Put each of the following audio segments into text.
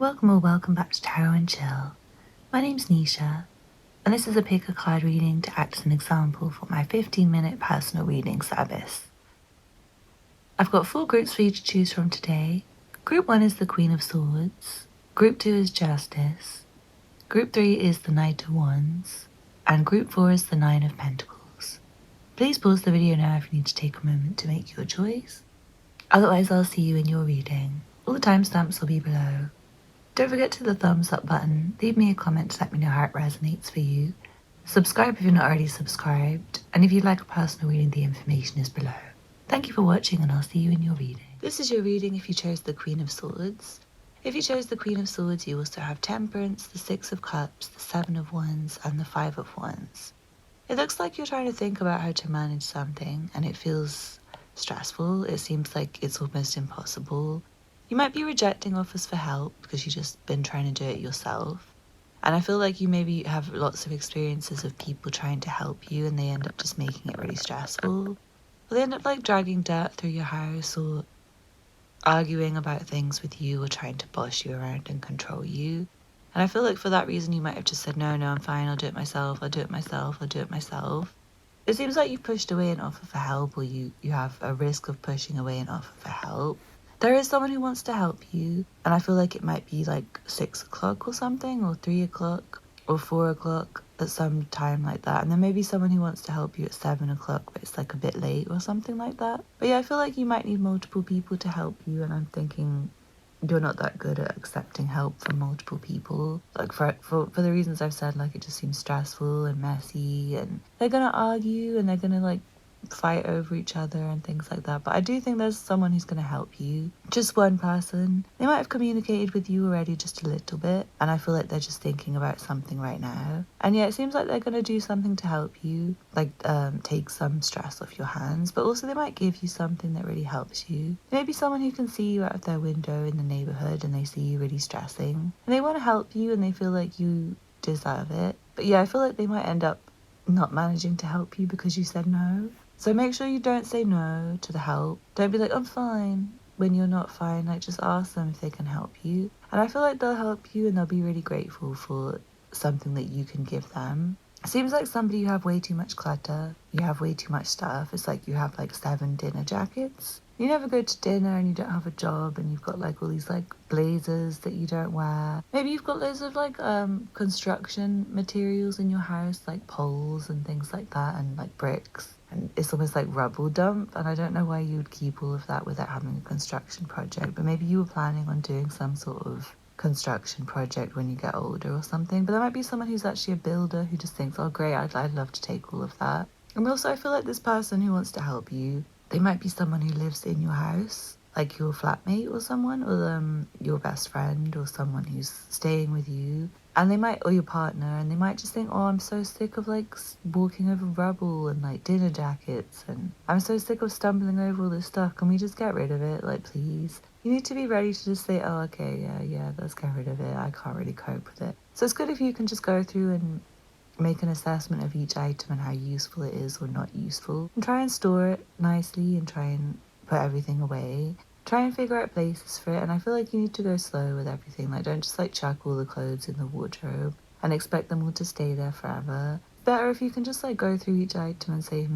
Welcome or welcome back to Tarot and Chill. My name's Nisha, and this is a pick a card reading to act as an example for my 15-minute personal reading service. I've got 4 groups for you to choose from today. Group 1 is the Queen of Swords, Group 2 is Justice, Group 3 is the Knight of Wands, and Group 4 is the Nine of Pentacles. Please pause the video now if you need to take a moment to make your choice. Otherwise, I'll see you in your reading. All the timestamps will be below. Don't forget to hit the thumbs up button, leave me a comment to let me know how it resonates for you. Subscribe if you're not already subscribed, and if you'd like a personal reading, the information is below. Thank you for watching, and I'll see you in your reading. This is your reading if you chose the Queen of Swords. If you chose the Queen of Swords, you also have Temperance, the Six of Cups, the Seven of Wands, and the Five of Wands. It looks like you're trying to think about how to manage something, and it feels stressful. It seems like it's almost impossible. You might be rejecting offers for help because you've just been trying to do it yourself. And I feel like you maybe have lots of experiences of people trying to help you and they end up just making it really stressful. Or they end up like dragging dirt through your house or arguing about things with you or trying to boss you around and control you. And I feel like for that reason you might have just said, no, I'm fine, I'll do it myself, I'll do it myself. It seems like you've pushed away an offer for help, or you have a risk of pushing away an offer for help. There is someone who wants to help you, and I feel like it might be like 6 o'clock or something, or 3 o'clock, or 4 o'clock at some time like that. And then maybe someone who wants to help you at 7 o'clock, but it's like a bit late or something like that. But yeah, I feel like you might need multiple people to help you, and I'm thinking you're not that good at accepting help from multiple people. Like for the reasons I've said, like it just seems stressful and messy, and they're gonna argue and they're gonna like fight over each other and things like that. But I do think there's someone who's going to help you. Just one person. They might have communicated with you already just a little bit, and I feel like they're just thinking about something right now. And yeah, it seems like they're going to do something to help you, like take some stress off your hands, but also they might give you something that really helps you. Maybe someone who can see you out of their window in the neighborhood and they see you really stressing and they want to help you and they feel like you deserve it. But yeah, I feel like they might end up not managing to help you because you said no. So make sure you don't say no to the help. Don't be like, I'm fine, when you're not fine. Like, just ask them if they can help you. And I feel like they'll help you and they'll be really grateful for something that you can give them. It seems like somebody you have way too much clutter. You have way too much stuff. It's like you have like 7 dinner jackets. You never go to dinner and you don't have a job and you've got like all these like blazers that you don't wear. Maybe you've got loads of like construction materials in your house, like poles and things like that, and like bricks. And it's almost like rubble dump, and I don't know why you would keep all of that without having a construction project, but maybe you were planning on doing some sort of construction project when you get older or something. But there might be someone who's actually a builder who just thinks, oh great, I'd love to take all of that. And also I feel like this person who wants to help you, they might be someone who lives in your house, like your flatmate or someone, or your best friend or someone who's staying with you. And they might, or your partner, and they might just think, oh, I'm so sick of like walking over rubble and like dinner jackets, and I'm so sick of stumbling over all this stuff. Can we just get rid of it? Like, please. You need to be ready to just say, oh, okay, yeah, let's get rid of it. I can't really cope with it. So it's good if you can just go through and make an assessment of each item and how useful it is or not useful, and try and store it nicely and try and put everything away. Try and figure out places for it, and I feel like you need to go slow with everything. Like, don't just like chuck all the clothes in the wardrobe and expect them all to stay there forever. Better if you can just like go through each item and say,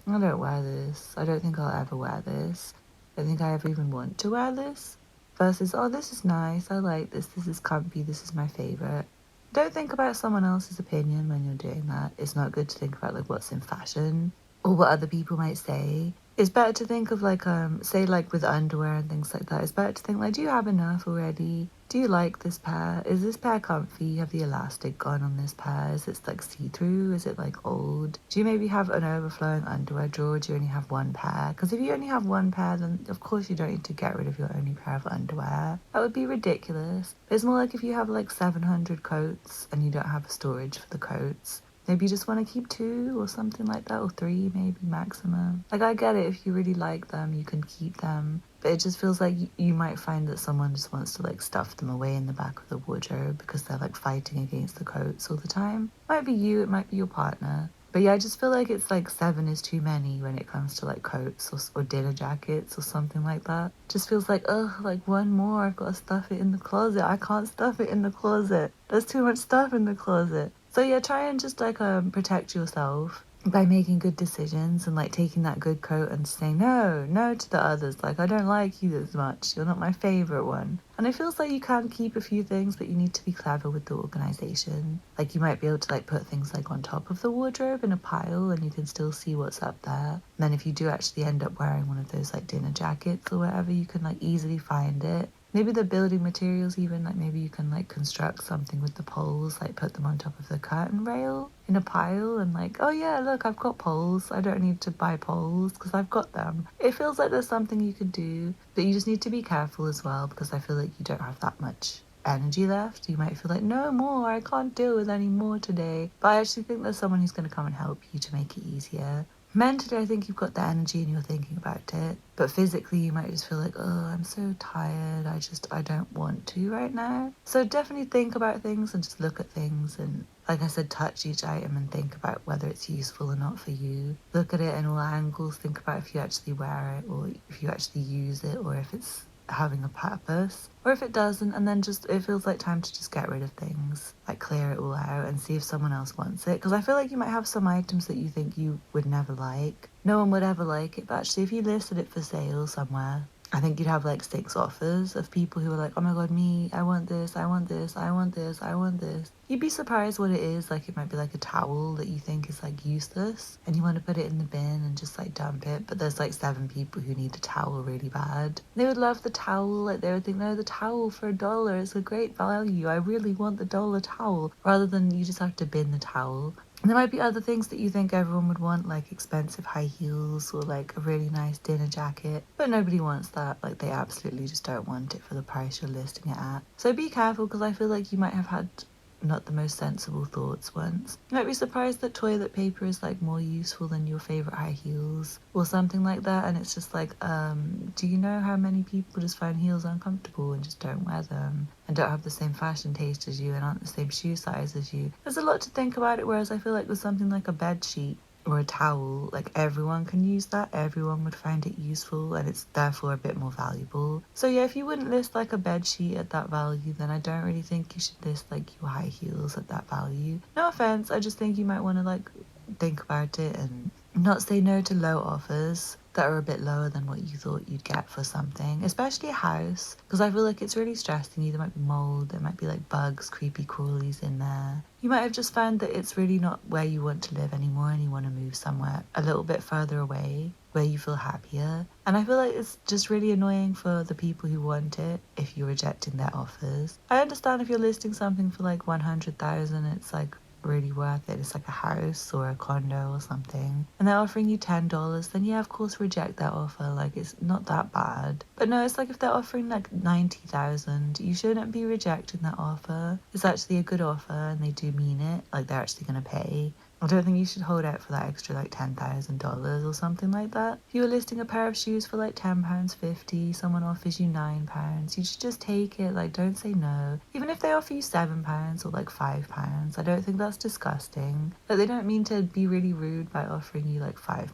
I don't wear this. I don't think I'll ever wear this. I don't think I ever even want to wear this. Versus, oh, this is nice. I like this. This is comfy. This is my favorite. Don't think about someone else's opinion when you're doing that. It's not good to think about like what's in fashion or what other people might say. It's better to think of like, say like with underwear and things like that, it's better to think like, do you have enough already? Do you like this pair? Is this pair comfy? Have the elastic gone on this pair? Is it like see-through? Is it like old? Do you maybe have an overflowing underwear drawer? Do you only have one pair? Because if you only have one pair, then of course you don't need to get rid of your only pair of underwear. That would be ridiculous. It's more like if you have like 700 coats and you don't have a storage for the coats. Maybe you just want to keep 2 or something like that, or 3 maybe maximum. Like, I get it, if you really like them, you can keep them. But it just feels like you might find that someone just wants to like stuff them away in the back of the wardrobe because they're like fighting against the coats all the time. It might be you, it might be your partner. But yeah, I just feel like it's like 7 is too many when it comes to like coats or dinner jackets or something like that. Just feels like, ugh, like one more, I've got to stuff it in the closet. I can't stuff it in the closet. There's too much stuff in the closet. So yeah, try and just like protect yourself by making good decisions and like taking that good coat and saying no to the others. Like, I don't like you as much. You're not my favorite one. And it feels like you can keep a few things, but you need to be clever with the organization. Like, you might be able to like put things like on top of the wardrobe in a pile and you can still see what's up there. And then if you do actually end up wearing one of those like dinner jackets or whatever, you can like easily find it. Maybe the building materials even, like maybe you can like construct something with the poles, like put them on top of the curtain rail in a pile and like, oh yeah, look, I've got poles. I don't need to buy poles because I've got them. It feels like there's something you could do, but you just need to be careful as well because I feel like you don't have that much energy left. You might feel like, no more, I can't deal with any more today. But I actually think there's someone who's going to come and help you to make it easier. Mentally, I think you've got the energy and you're thinking about it. But physically, you might just feel like, oh, I'm so tired. I don't want to right now. So definitely think about things and just look at things. And like I said, touch each item and think about whether it's useful or not for you. Look at it in all angles. Think about if you actually wear it or if you actually use it or if it's having a purpose or if it doesn't, and then just it feels like time to just get rid of things, like clear it all out and see if someone else wants it, because I feel like you might have some items that you think you would never like, no one would ever like it, but actually if you listed it for sale somewhere, I think you'd have like 6 offers of people who are like, oh my god, me, I want this, I want this, I want this, I want this. You'd be surprised what it is. Like, it might be like a towel that you think is like useless and you want to put it in the bin and just like dump it, but there's like 7 people who need a towel really bad. They would love the towel, like they would think, no, the towel for $1 is a great value, I really want the dollar towel, rather than you just have to bin the towel. There might be other things that you think everyone would want, like expensive high heels or like a really nice dinner jacket, but nobody wants that. Like, they absolutely just don't want it for the price you're listing it at. So be careful, because I feel like you might have had not the most sensible thoughts once. You might be surprised that toilet paper is like more useful than your favorite high heels or something like that, and it's just like, do you know how many people just find heels uncomfortable and just don't wear them and don't have the same fashion taste as you and aren't the same shoe size as you? There's a lot to think about it, whereas I feel like with something like a bed sheet or a towel, like everyone can use that, everyone would find it useful, and it's therefore a bit more valuable. So yeah, if you wouldn't list like a bed sheet at that value, then I don't really think you should list like your high heels at that value. No offense, I just think you might want to like think about it and not say no to low offers that are a bit lower than what you thought you'd get for something, especially a house, because I feel like it's really stressing you. There might be mold, there might be like bugs, creepy crawlies in there. You might have just found that it's really not where you want to live anymore and you want to move somewhere a little bit further away where you feel happier. And I feel like it's just really annoying for the people who want it if you're rejecting their offers. I understand if you're listing something for like 100,000, it's like really worth it. It's like a house or a condo or something, and they're offering you $10, then yeah, of course reject that offer. Like, it's not that bad. But no, it's like if they're offering like 90,000, you shouldn't be rejecting that offer. It's actually a good offer and they do mean it, like they're actually going to pay. I don't think you should hold out for that extra like $10,000 or something like that. If you were listing a pair of shoes for like £10.50, someone offers you £9, you should just take it. Like, don't say no. Even if they offer you £7 or like £5, I don't think that's disgusting. Like, they don't mean to be really rude by offering you like £5.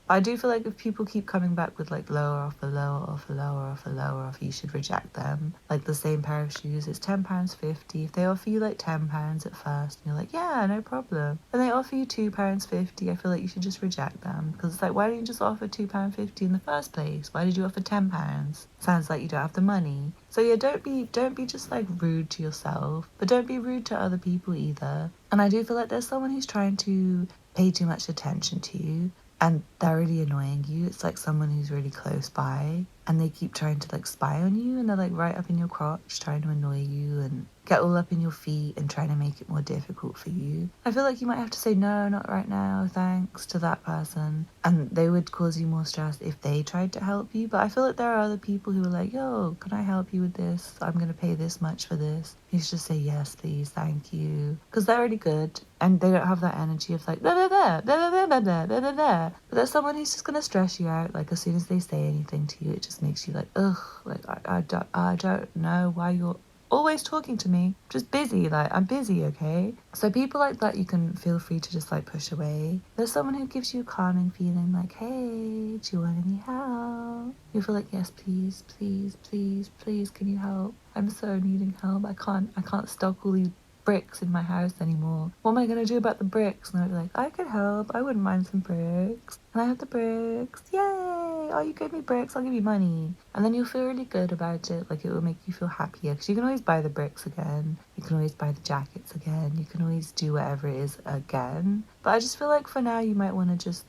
But I do feel like if people keep coming back with like lower offer, lower offer, lower offer, lower offer, you should reject them. Like, the same pair of shoes, it's £10.50. If they offer you like £10 at first and you're like, yeah, no problem, and they offer you £2.50, I feel like you should just reject them, because it's like, why don't you just offer £2.50 in the first place? Why did you offer £10? Sounds like you don't have the money. So yeah, don't be just like rude to yourself, but don't be rude to other people either. And I do feel like there's someone who's trying to pay too much attention to you and they're really annoying you. It's like someone who's really close by and they keep trying to like spy on you, and they're like right up in your crotch trying to annoy you and get all up in your feet and trying to make it more difficult for you. I feel like you might have to say no, not right now, thanks, to that person, and they would cause you more stress if they tried to help you. But I feel like there are other people who are like, yo, can I help you with this? I'm going to pay this much for this. You should just say yes, please, thank you, because they're really good and they don't have that energy of like, da da da da da da da da da da. But there's someone who's just going to stress you out. Like, as soon as they say anything to you, it just makes you like, ugh, like I don't know why you're always talking to me, just busy, like I'm busy, okay? So people like that you can feel free to just like push away. There's someone who gives you a calming feeling like, hey, do you want any help? You feel like, yes, please, please, please, please, can you help? I'm so needing help. I can't stock all these bricks in my house anymore. What am I gonna do about the bricks? And I'd be like, I could help. I wouldn't mind some bricks. And I have the bricks. Yay! Oh, you gave me bricks. I'll give you money. And then you'll feel really good about it. Like it will make you feel happier because you can always buy the bricks again. You can always buy the jackets again. You can always do whatever it is again. But I just feel like for now you might want to just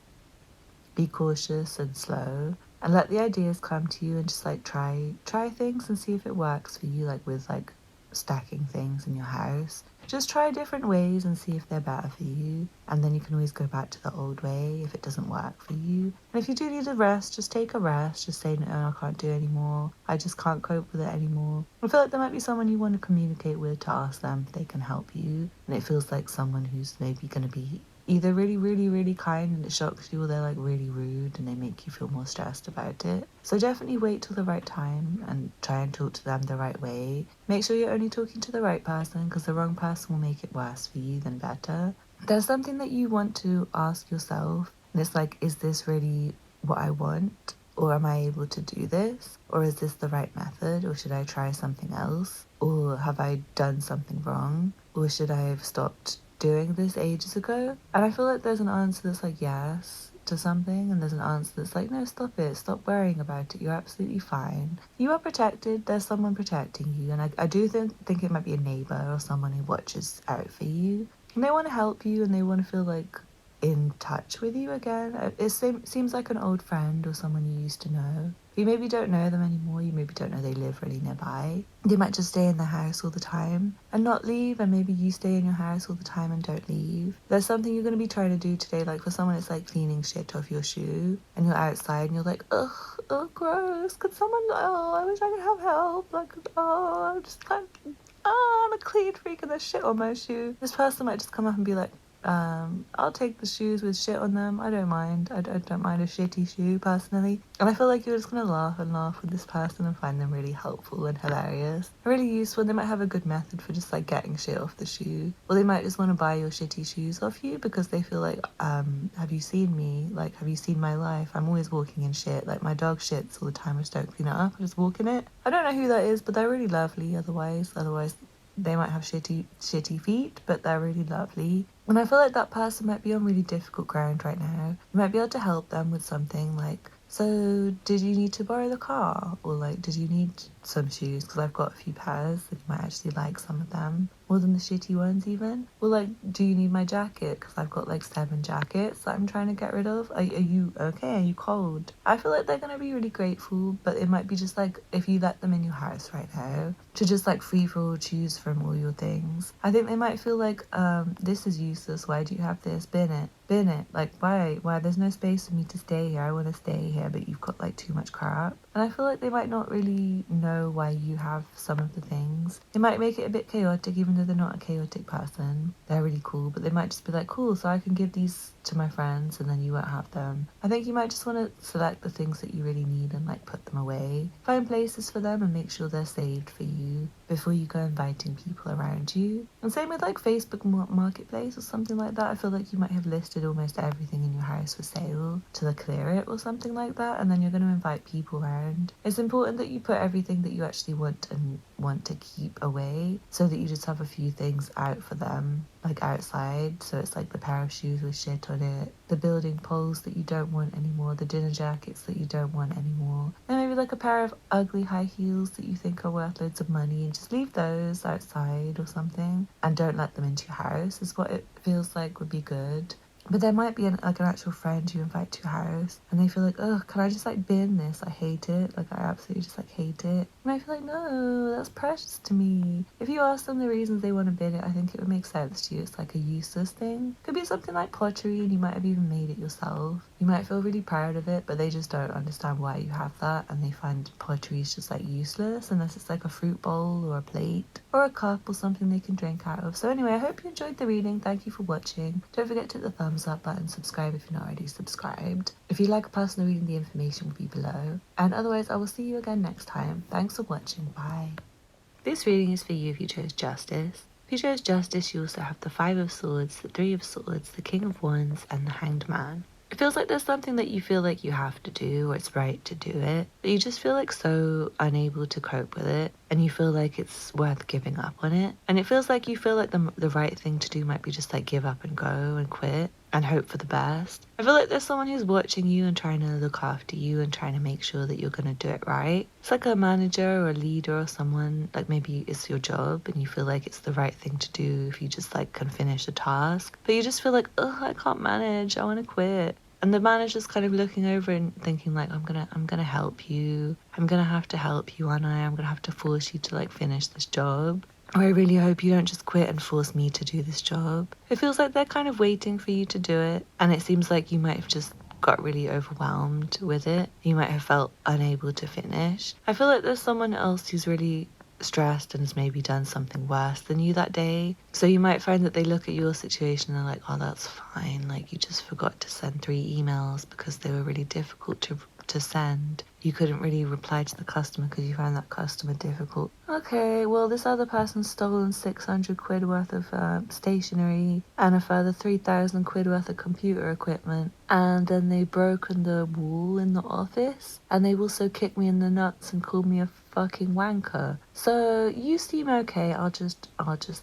be cautious and slow and let the ideas come to you and just like try things and see if it works for you, like with like stacking things in your house. Just try different ways and see if they're better for you, and then you can always go back to the old way if it doesn't work for you. And if you do need a rest, just take a rest. Just say, no, I can't do it anymore. I just can't cope with it anymore. I feel like there might be someone you want to communicate with to ask them if they can help you, and it feels like someone who's maybe going to be either really, really, really kind and it shocks you, or they're like really rude and they make you feel more stressed about it. So definitely wait till the right time and try and talk to them the right way. Make sure you're only talking to the right person, because the wrong person will make it worse for you than better. There's something that you want to ask yourself, and it's like, is this really what I want? Or am I able to do this? Or is this the right method? Or should I try something else? Or have I done something wrong? Or should I have stopped doing this ages ago? And I feel like there's an answer that's like yes to something, and there's an answer that's like, no, stop it, stop worrying about it, you're absolutely fine, you are protected, there's someone protecting you. And I do think it might be a neighbor or someone who watches out for you, and they want to help you and they want to feel like in touch with you again. It seems like an old friend or someone you used to know. You maybe don't know them anymore, you maybe don't know they live really nearby. They might just stay in the house all the time and not leave, and maybe you stay in your house all the time and don't leave. There's something you're going to be trying to do today, like for someone it's like cleaning shit off your shoe, and you're outside and you're like, ugh, oh gross, could someone, oh, I wish I could have help, like, oh, I just can't, oh, I'm a clean freak and there's shit on my shoe. This person might just come up and be like, I'll take the shoes with shit on them. I don't mind. I don't mind a shitty shoe personally. And I feel like you're just gonna laugh and laugh with this person and find them really helpful and hilarious, really useful. They might have a good method for just like getting shit off the shoe, or they might just want to buy your shitty shoes off you because they feel like, have you seen me? Like, have you seen my life? I'm always walking in shit. Like my dog shits all the time. I just don't clean it up. I just walk in it. I don't know who that is, but they're really lovely. Otherwise, they might have shitty feet, but they're really lovely. And I feel like that person might be on really difficult ground right now. You might be able to help them with something like, so did you need to borrow the car? Or like, did you need some shoes? Because I've got a few pairs, and you might actually like some of them more than the shitty ones even. Or like, do you need my jacket? Because I've got like 7 jackets that I'm trying to get rid of. Are you okay? Are you cold? I feel like they're going to be really grateful, but it might be just like, if you let them in your house right now to just like free for all choose from all your things, I think they might feel like, this is useless. Why do you have this? Bin it. Like, why? There's no space for me to stay here. I want to stay here, but you've got like too much crap. And I feel like they might not really know why you have some of the things. It might make it a bit chaotic, even though they're not a chaotic person. They're really cool, but they might just be like, cool, so I can give these to my friends and then you won't have them. I think you might just want to select the things that you really need and like put them away. Find places for them and make sure they're saved for you before you go inviting people around you. And same with like Facebook Marketplace or something like that. I feel like you might have listed almost everything in your house for sale to clear it or something like that, and then you're going to invite people around. It's important that you put everything that you actually want to keep away, so that you just have a few things out for them, like outside. So it's like the pair of shoes with shit on it, the building poles that you don't want anymore, the dinner jackets that you don't want anymore, and maybe like a pair of ugly high heels that you think are worth loads of money, and just leave those outside or something and don't let them into your house is what it feels like would be good. But there might be an actual friend you invite to your house and they feel like, oh, can I just like bin this? I hate it. Like I absolutely just like hate it. And I feel like, no, that's precious to me. If you ask them the reasons they want to bin it, I think it would make sense to you. It's like a useless thing. Could be something like pottery and you might have even made it yourself. You might feel really proud of it, but they just don't understand why you have that, and they find pottery is just like useless unless it's like a fruit bowl or a plate or a cup or something they can drink out of. So anyway, I hope you enjoyed the reading. Thank you for watching. Don't forget to hit the thumbs up button, subscribe if you're not already subscribed. If you'd like a personal reading, the information will be below. And otherwise, I will see you again next time. Thanks for watching. Bye. This reading is for you if you chose Justice. If you chose Justice, you also have the Five of Swords, the Three of Swords, the King of Wands, and the Hanged Man. It feels like there's something that you feel like you have to do, or it's right to do it, but you just feel like so unable to cope with it, and you feel like it's worth giving up on it. And it feels like you feel like the right thing to do might be just like give up and go and quit and hope for the best. I feel like there's someone who's watching you and trying to look after you and trying to make sure that you're going to do it right. It's like a manager or a leader or someone, like maybe it's your job and you feel like it's the right thing to do if you just like can finish a task, but you just feel like, oh, I can't manage, I want to quit. And the manager's kind of looking over and thinking like, I'm gonna help you. I'm gonna have to help you, aren't I? I'm gonna have to force you to like finish this job. Or I really hope you don't just quit and force me to do this job. It feels like they're kind of waiting for you to do it. And it seems like you might have just got really overwhelmed with it. You might have felt unable to finish. I feel like there's someone else who's really stressed and has maybe done something worse than you that day. So you might find that they look at your situation and they're like, oh, that's fine. Like you just forgot to send 3 emails because they were really difficult to send. You couldn't really reply to the customer because you found that customer difficult. Okay, well, this other person's stolen 600 quid worth of stationery and a further 3,000 quid worth of computer equipment. And then they've broken the wall in the office. And they've also kicked me in the nuts and called me a fucking wanker. So you seem okay. I'll just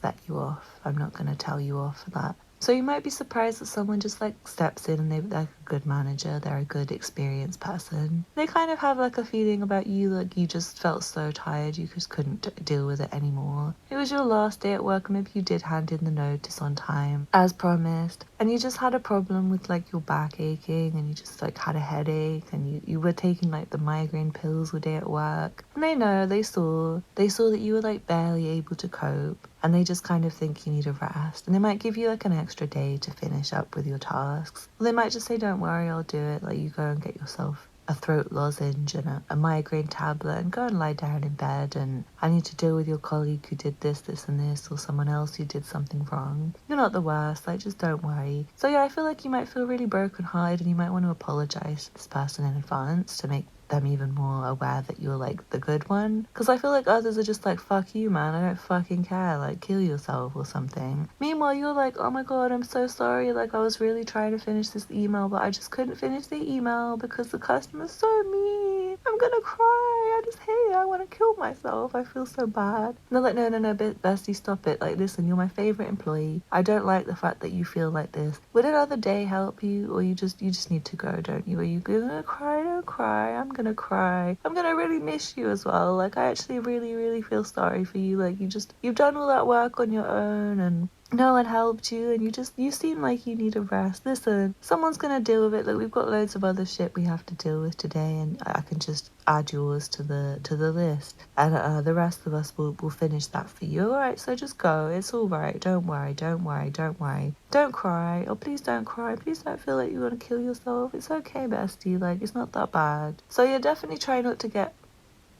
let you off. I'm not going to tell you off for that. So you might be surprised that someone just like steps in and they're a good manager, they're a good experienced person. They kind of have like a feeling about you, like you just felt so tired, you just couldn't deal with it anymore. It was your last day at work, maybe you did hand in the notice on time, as promised, and you just had a problem with like your back aching and you just like had a headache and you were taking like the migraine pills all day at work. And they saw that you were like barely able to cope. And they just kind of think you need a rest. And they might give you like an extra day to finish up with your tasks. Or they might just say, don't worry, I'll do it. Like you go and get yourself a throat lozenge and a migraine tablet and go and lie down in bed. And I need to deal with your colleague who did this, this and this, or someone else who did something wrong. You're not the worst, like just don't worry. So yeah, I feel like you might feel really brokenhearted and you might want to apologize to this person in advance to make them even more aware that you're like the good one, because I feel like others are just like, fuck you, man, I don't fucking care, like kill yourself or something. Meanwhile you're like, oh my god, I'm so sorry, like I was really trying to finish this email but I just couldn't finish the email because the customer's so mean, I'm gonna cry, I just hate it, I want to kill myself, I feel so bad. And they're like, no, bestie, stop it, like listen, you're my favorite employee, I don't like the fact that you feel like this. Would another day help you, or you just need to go, don't you? Are you gonna cry? Don't cry, I'm gonna cry. I'm gonna really miss you as well. Like I actually really feel sorry for you. Like you've done all that work on your own and no one helped you and you seem like you need a rest. Listen, someone's gonna deal with it. Like we've got loads of other shit we have to deal with today and I can just add yours to the list and the rest of us will finish that for you. Alright, so just go. It's alright. Don't worry. Don't cry. Oh, please don't cry. Please don't feel like you're gonna kill yourself. It's okay, bestie. Like it's not that bad. So yeah, definitely try not to get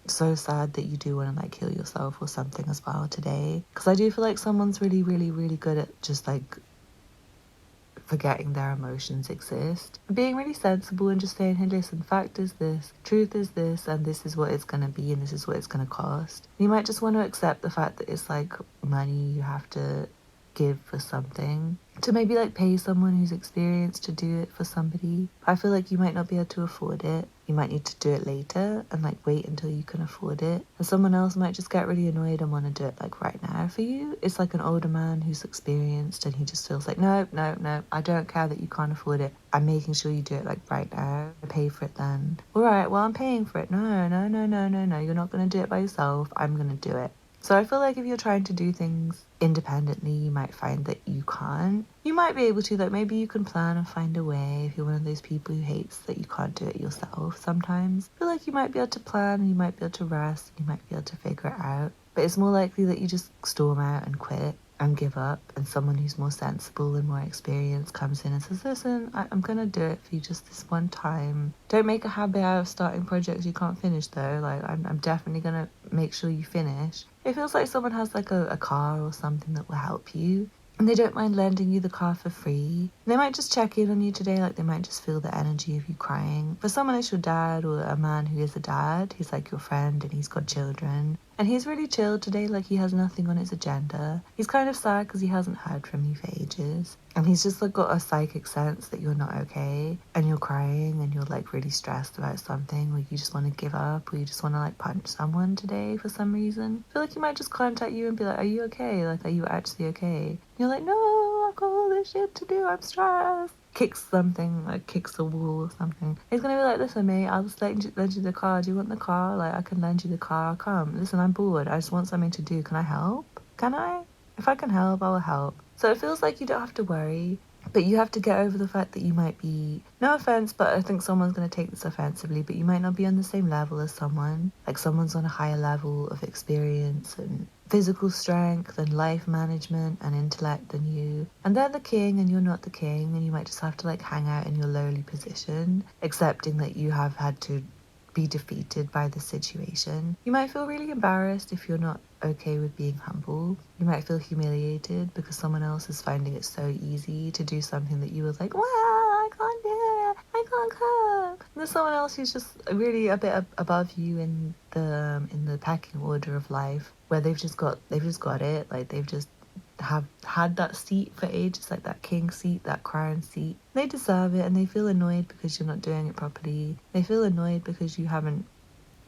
so sad that you do want to like kill yourself or something as well today, because I do feel like someone's really good at just like forgetting their emotions exist, being really sensible and just saying, hey listen, fact is this, truth is this, and this is what it's going to be and this is what it's going to cost. You might just want to accept the fact that it's like money you have to give for something, to maybe like pay someone who's experienced to do it for somebody. I feel like you might not be able to afford it. You might need to do it later and like wait until you can afford it. And someone else might just get really annoyed and want to do it like right now for you. It's like an older man who's experienced and he just feels like, no, I don't care that you can't afford it. I'm making sure you do it like right now. I pay for it then. All right, well, I'm paying for it. No. You're not going to do it by yourself. I'm going to do it. So I feel like if you're trying to do things independently, you might find that you can't. You might be able to, like maybe you can plan and find a way if you're one of those people who hates that you can't do it yourself sometimes. I feel like you might be able to plan and you might be able to rest and you might be able to figure it out. But it's more likely that you just storm out and quit and give up, and someone who's more sensible and more experienced comes in and says, listen, I'm gonna do it for you just this one time. Don't make a habit out of starting projects you can't finish though. Like I'm definitely gonna make sure you finish. It feels like someone has like a car or something that will help you, and they don't mind lending you the car for free. They might just check in on you today, like they might just feel the energy of you crying. For someone it's your dad or a man who is a dad, he's like your friend and he's got children, And he's really chilled today, like he has nothing on his agenda. He's kind of sad because he hasn't heard from you for ages. And he's just like got a psychic sense that you're not okay and you're crying and you're like really stressed about something, or you just want to give up, or you just want to like punch someone today for some reason. I feel like he might just contact you and be like, are you okay? Like, are you actually okay? And you're like, no, I've got all this shit to do, I'm stressed. Kicks something, like kicks a wall or something. He's gonna be like, listen mate, I'll just lend you the car. Do you want the car? Like, I can lend you the car, I'll come. Listen, I'm bored, I just want something to do. Can I help? Can I? If I can help, I will help. So it feels like you don't have to worry, but you have to get over the fact that you might be, no offense, but I think someone's going to take this offensively, but you might not be on the same level as someone. Like someone's on a higher level of experience and physical strength and life management and intellect than you. And they're the king and you're not the king, and you might just have to like hang out in your lowly position, accepting that you have had to be defeated by the situation. You might feel really embarrassed if you're not okay with being humble. You might feel humiliated because someone else is finding it so easy to do something that you were like, well, I can't do it, I can't cook. And there's someone else who's just really a bit above you in the pecking order of life, where they've just got it, like they've just have had that seat for ages, like that king seat, that crown seat. They deserve it, and they feel annoyed because you're not doing it properly. They feel annoyed because you haven't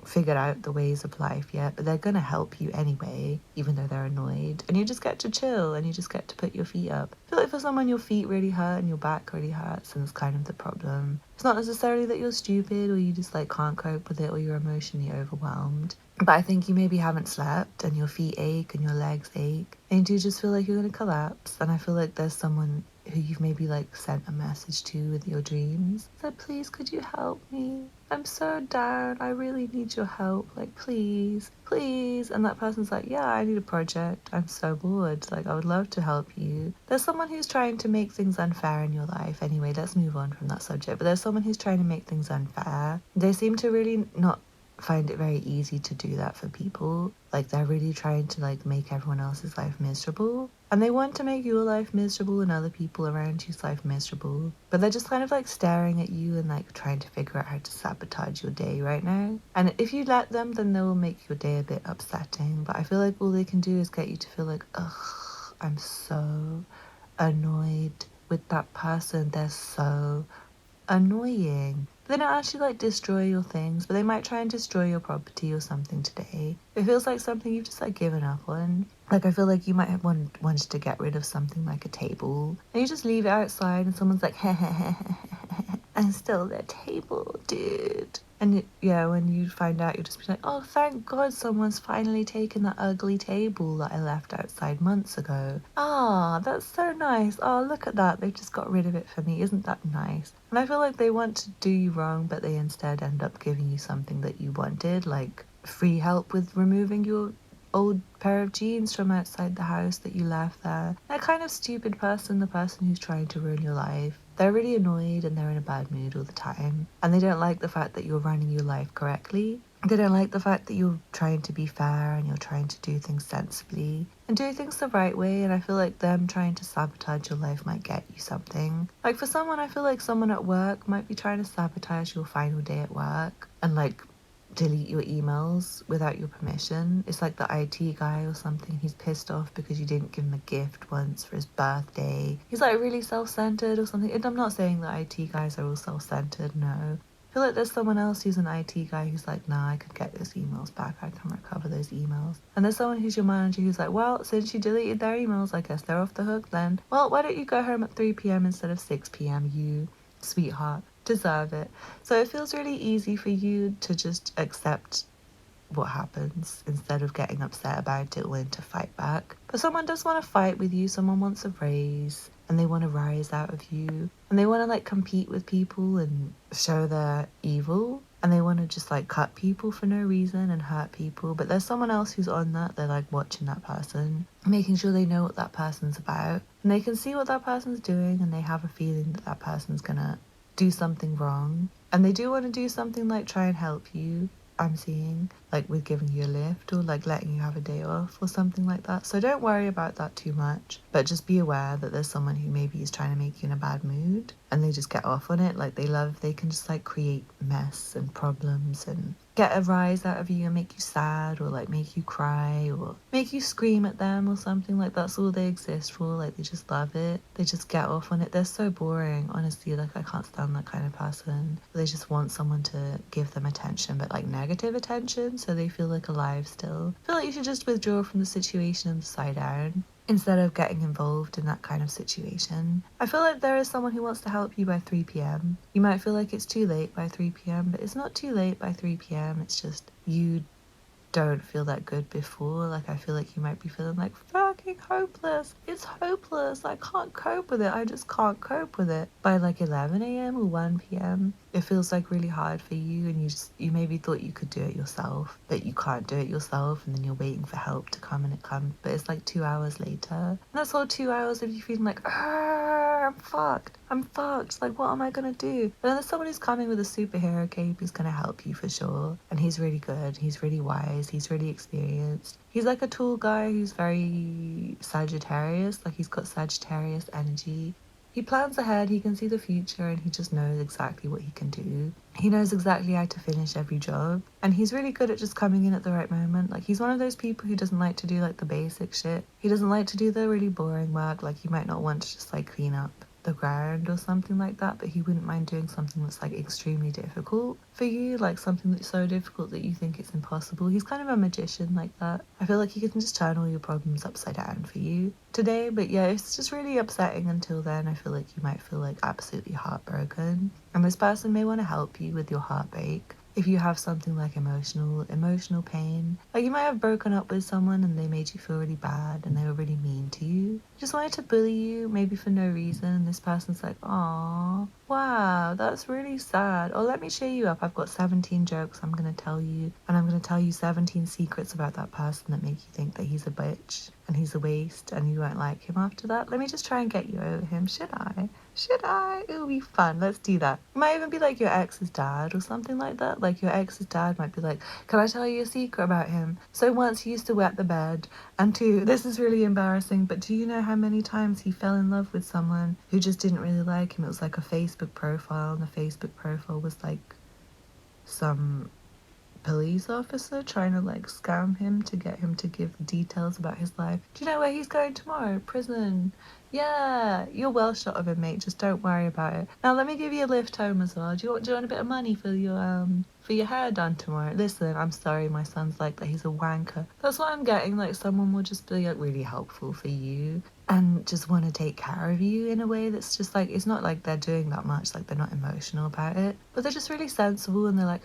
figured out the ways of life yet, but they're gonna help you anyway, even though they're annoyed. And you just get to chill and you just get to put your feet up. I feel like for someone your feet really hurt and your back really hurts, and it's kind of the problem. It's not necessarily that you're stupid or you just like can't cope with it or you're emotionally overwhelmed. But I think you maybe haven't slept and your feet ache and your legs ache and you just feel like you're gonna collapse. And I feel like there's someone who you've maybe like sent a message to with your dreams. Said, please, could you help me? I'm so down. I really need your help. Like, please, please. And that person's like, yeah, I need a project. I'm so bored. Like, I would love to help you. There's someone who's trying to make things unfair in your life. Anyway, let's move on from that subject. But there's someone who's trying to make things unfair. They seem to really not find it very easy to do that for people. Like, they're really trying to like make everyone else's life miserable, and they want to make your life miserable and other people around you's life miserable, but they're just kind of like staring at you and like trying to figure out how to sabotage your day right now. And if you let them, then they will make your day a bit upsetting, but I feel like all they can do is get you to feel like, ugh, I'm so annoyed with that person, they're so annoying. They don't actually like destroy your things, but they might try and destroy your property or something today. It feels like something you've just like given up on. Like, I feel like you might have wanted to get rid of something like a table, and you just leave it outside and someone's like, and still their table, dude. And yeah, when you find out, you'll just be like, oh, thank God someone's finally taken that ugly table that I left outside months ago. Ah, that's so nice. Oh, look at that. They've just got rid of it for me. Isn't that nice? And I feel like they want to do you wrong, but they instead end up giving you something that you wanted, like free help with removing your old pair of jeans from outside the house that you left there. That kind of stupid person, the person who's trying to ruin your life, they're really annoyed and they're in a bad mood all the time. And they don't like the fact that you're running your life correctly. They don't like the fact that you're trying to be fair and you're trying to do things sensibly and do things the right way. And I feel like them trying to sabotage your life might get you something. Like, for someone, I feel like someone at work might be trying to sabotage your final day at work and like delete your emails without your permission. It's like the IT guy or something. He's pissed off because you didn't give him a gift once for his birthday. He's like really self-centered or something. And I'm not saying that IT guys are all self-centered, no. I feel like there's someone else who's an IT guy who's like, nah, I could get those emails back. I can recover those emails. And there's someone who's your manager who's like, well, since you deleted their emails, I guess they're off the hook then. Well, why don't you go home at 3 p.m. instead of 6 p.m., you sweetheart? Deserve it. So it feels really easy for you to just accept what happens instead of getting upset about it or to fight back. But someone does want to fight with you. Someone wants a raise and they want to rise out of you, and they want to like compete with people and show their evil, and they want to just like cut people for no reason and hurt people. But there's someone else who's on that. They're like watching that person, making sure they know what that person's about, and they can see what that person's doing, and they have a feeling that that person's gonna do something wrong, and they do want to do something like try and help you. I'm seeing like with giving you a lift or like letting you have a day off or something like that. So don't worry about that too much, but just be aware that there's someone who maybe is trying to make you in a bad mood and they just get off on it. Like they can just like create mess and problems and get a rise out of you and make you sad or like make you cry or make you scream at them or something. Like that's all they exist for. Like they just love it. They just get off on it. They're so boring, honestly. Like I can't stand that kind of person. They just want someone to give them attention, but like negative attention, so they feel like alive still. I feel like you should just withdraw from the situation and decide down instead of getting involved in that kind of situation. I feel like there is someone who wants to help you by 3 p.m. You might feel like it's too late by 3 p.m., but it's not too late by 3 p.m. It's just you don't feel that good before. Like I feel like you might be feeling like fucking hopeless. It's hopeless. I can't cope with it. I just can't cope with it. By like 11 a.m. or 1 p.m. it feels like really hard for you, and you maybe thought you could do it yourself, but you can't do it yourself, and then you're waiting for help to come and it comes, but it's like 2 hours later. And that's all 2 hours of you feeling like, I'm fucked. I'm fucked. Like, what am I gonna do? But then there's someone who's coming with a superhero cape who's gonna help you for sure. And he's really good. He's really wise. He's really experienced. He's like a tall guy who's very Sagittarius. Like he's got Sagittarius energy. He plans ahead, he can see the future, and he just knows exactly what he can do. He knows exactly how to finish every job, and he's really good at just coming in at the right moment. Like he's one of those people who doesn't like to do like the basic shit. He doesn't like to do the really boring work. Like you might not want to just like clean up the ground or something like that, but he wouldn't mind doing something that's like extremely difficult for you, like something that's so difficult that you think it's impossible. He's kind of a magician like that. I feel like he can just turn all your problems upside down for you today. But yeah, it's just really upsetting until then. I feel like you might feel like absolutely heartbroken, and this person may want to help you with your heartbreak. If you have something like emotional pain, like you might have broken up with someone and they made you feel really bad and they were really mean to you, just wanted to bully you, maybe for no reason, and this person's like, "Aw, wow, that's really sad. Oh, let me cheer you up. I've got 17 jokes I'm gonna tell you, and I'm gonna tell you 17 secrets about that person that make you think that he's a bitch and he's a waste and you won't like him after that. Let me just try and get you over him. Should I? Should I? It'll be fun. Let's do that." It might even be like your ex's dad or something like that. Like your ex's dad might be like, "Can I tell you a secret about him? So once he used to wet the bed, and two, this is really embarrassing, but do you know how many times he fell in love with someone who just didn't really like him? It was like a Facebook profile, and the Facebook profile was like some police officer trying to like scam him to get him to give details about his life. Do you know where he's going tomorrow? Prison. Yeah, you're well shot of him, mate. Just don't worry about it. Now let me give you a lift home as well. Do you want a bit of money for your hair done tomorrow? Listen, I'm sorry, my son's like that. He's a wanker. That's what I'm getting. Like someone will just be like really helpful for you and just want to take care of you in a way that's just like, it's not like they're doing that much, like they're not emotional about it, but they're just really sensible, and they're like,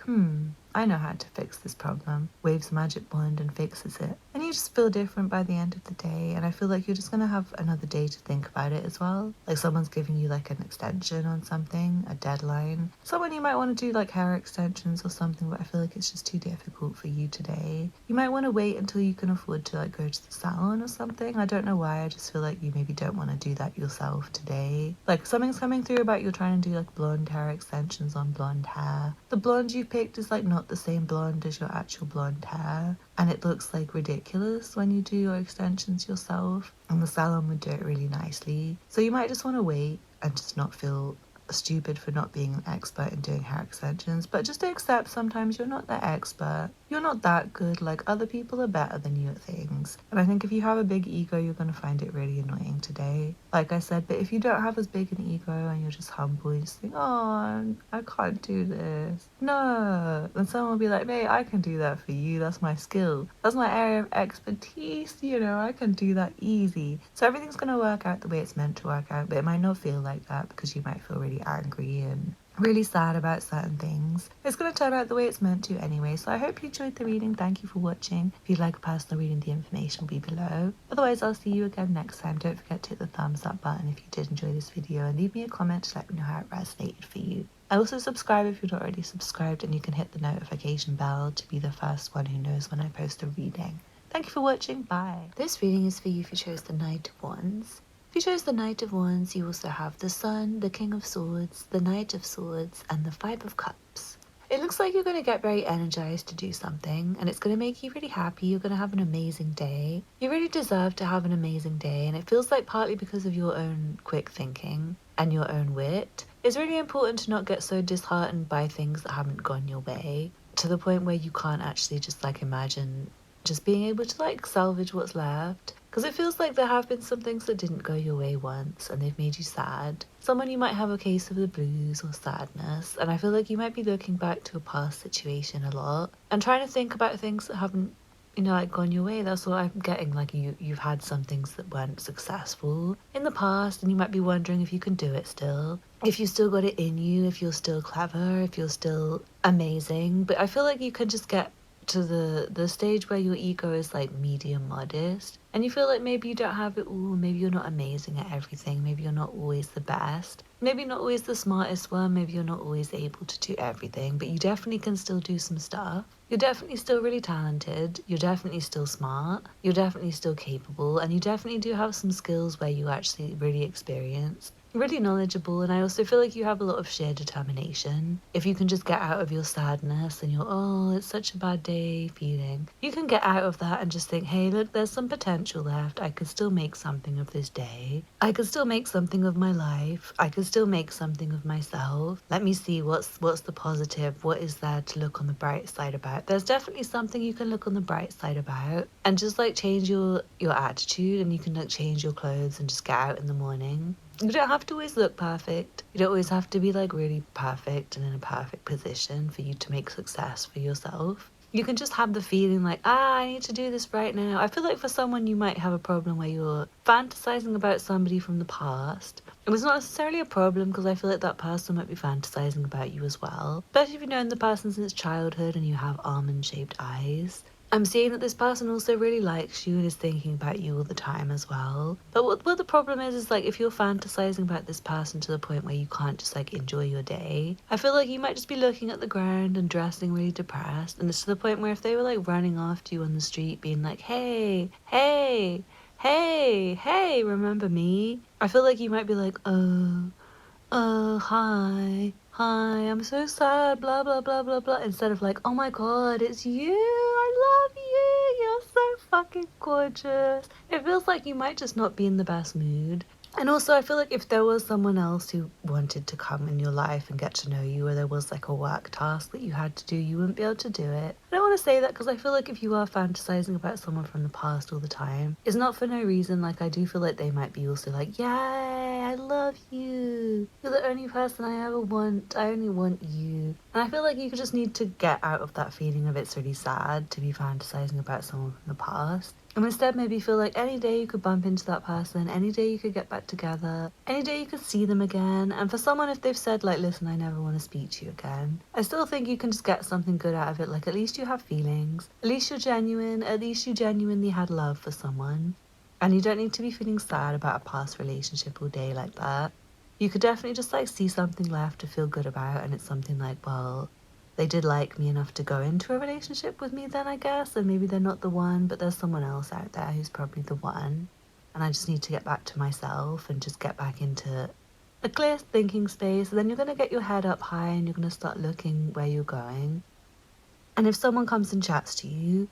I know how to fix this problem. Waves a magic wand and fixes it. And you just feel different by the end of the day, and I feel like you're just gonna have another day to think about it as well. Like someone's giving you like an extension on something, a deadline. Someone you might want to do like hair extensions or something, but I feel like it's just too difficult for you today. You might want to wait until you can afford to like go to the salon or something. I don't know why, I just feel like you maybe don't want to do that yourself today. Like something's coming through about you're trying to do like blonde hair extensions on blonde hair. The blonde you picked is like not the same blonde as your actual blonde hair, and it looks like ridiculous when you do your extensions yourself, and the salon would do it really nicely. So you might just want to wait and just not feel stupid for not being an expert in doing hair extensions, but just accept sometimes you're not that expert. You're not that good. Like other people are better than you at things, and I think if you have a big ego, you're going to find it really annoying today, like I said. But if you don't have as big an ego and you're just humble, you just think, "Oh, I can't do this." No, then someone will be like, "Mate, I can do that for you. That's my skill. That's my area of expertise. You know, I can do that easy." So everything's going to work out the way it's meant to work out, but it might not feel like that because you might feel really angry and really sad about certain things. It's going to turn out the way it's meant to anyway. So I hope you enjoyed the reading. Thank you for watching. If you'd like a personal reading, the information will be below. Otherwise, I'll see you again next time. Don't forget to hit the thumbs up button if you did enjoy this video, and leave me a comment to let me know how it resonated for you. Also subscribe if you're not already subscribed, and you can hit the notification bell to be the first one who knows when I post a reading. Thank you for watching. Bye. This reading is for you if you chose the Knight of Wands. If you chose the Knight of Wands, you also have the Sun, the King of Swords, the Knight of Swords, and the Five of Cups. It looks like you're going to get very energized to do something, and it's going to make you really happy. You're going to have an amazing day. You really deserve to have an amazing day, and it feels like partly because of your own quick thinking and your own wit. It's really important to not get so disheartened by things that haven't gone your way to the point where you can't actually just like imagine just being able to like salvage what's left. Because it feels like there have been some things that didn't go your way once and they've made you sad. Someone you might have a case of the blues or sadness, and I feel like you might be looking back to a past situation a lot and trying to think about things that haven't, like gone your way. That's what I'm getting. Like you've had some things that weren't successful in the past, and you might be wondering if you can do it still, if you still got it in you, if you're still clever, if you're still amazing. But I feel like you can just get to the stage where your ego is like medium modest and you feel like maybe you don't have it all, maybe you're not amazing at everything, maybe you're not always the best, maybe not always the smartest one, maybe you're not always able to do everything, but you definitely can still do some stuff. You're definitely still really talented, you're definitely still smart, you're definitely still capable, and you definitely do have some skills where you actually really experience, really knowledgeable. And I also feel like you have a lot of sheer determination. If you can just get out of your sadness and your oh it's such a bad day feeling, you can get out of that and just think, hey look, there's some potential left. I could still make something of this day, I could still make something of my life, I could still make something of myself. Let me see what's the positive, what is there to look on the bright side about. There's definitely something you can look on the bright side about, and just like change your attitude, and you can like change your clothes and just get out in the morning. You don't have to always look perfect. You don't always have to be like really perfect and in a perfect position for you to make success for yourself. You can just have the feeling like, I need to do this right now. I feel like for someone you might have a problem where you're fantasizing about somebody from the past. It was not necessarily a problem because I feel like that person might be fantasizing about you as well. Especially if you've known the person since childhood and you have almond-shaped eyes. I'm seeing that this person also really likes you and is thinking about you all the time as well. But what the problem is like if you're fantasizing about this person to the point where you can't just like enjoy your day, I feel like you might just be looking at the ground and dressing really depressed. And it's to the point where if they were like running after you on the street being like, hey, hey, hey, hey, remember me? I feel like you might be like, oh, hi, I'm so sad, blah, blah, blah, blah, blah, instead of like, oh my god, it's you, I love you, you're so fucking gorgeous. It feels like you might just not be in the best mood. And also, I feel like if there was someone else who wanted to come in your life and get to know you, or there was like a work task that you had to do, you wouldn't be able to do it. I don't want to say that because I feel like if you are fantasizing about someone from the past all the time, it's not for no reason. Like, I do feel like they might be also like, yay, I love you. You're the only person I ever want. I only want you. And I feel like you just need to get out of that feeling of it's really sad to be fantasizing about someone from the past. And instead maybe feel like any day you could bump into that person, any day you could get back together, any day you could see them again. And for someone, if they've said like, listen, I never want to speak to you again, I still think you can just get something good out of it. Like, at least you have feelings, at least you're genuine, at least you genuinely had love for someone. And you don't need to be feeling sad about a past relationship all day like that. You could definitely just like see something left to feel good about, and it's something like, well, they did like me enough to go into a relationship with me then, I guess, and maybe they're not the one, but there's someone else out there who's probably the one, and I just need to get back to myself and just get back into a clear thinking space. And then you're going to get your head up high and you're going to start looking where you're going. And if someone comes and chats to you,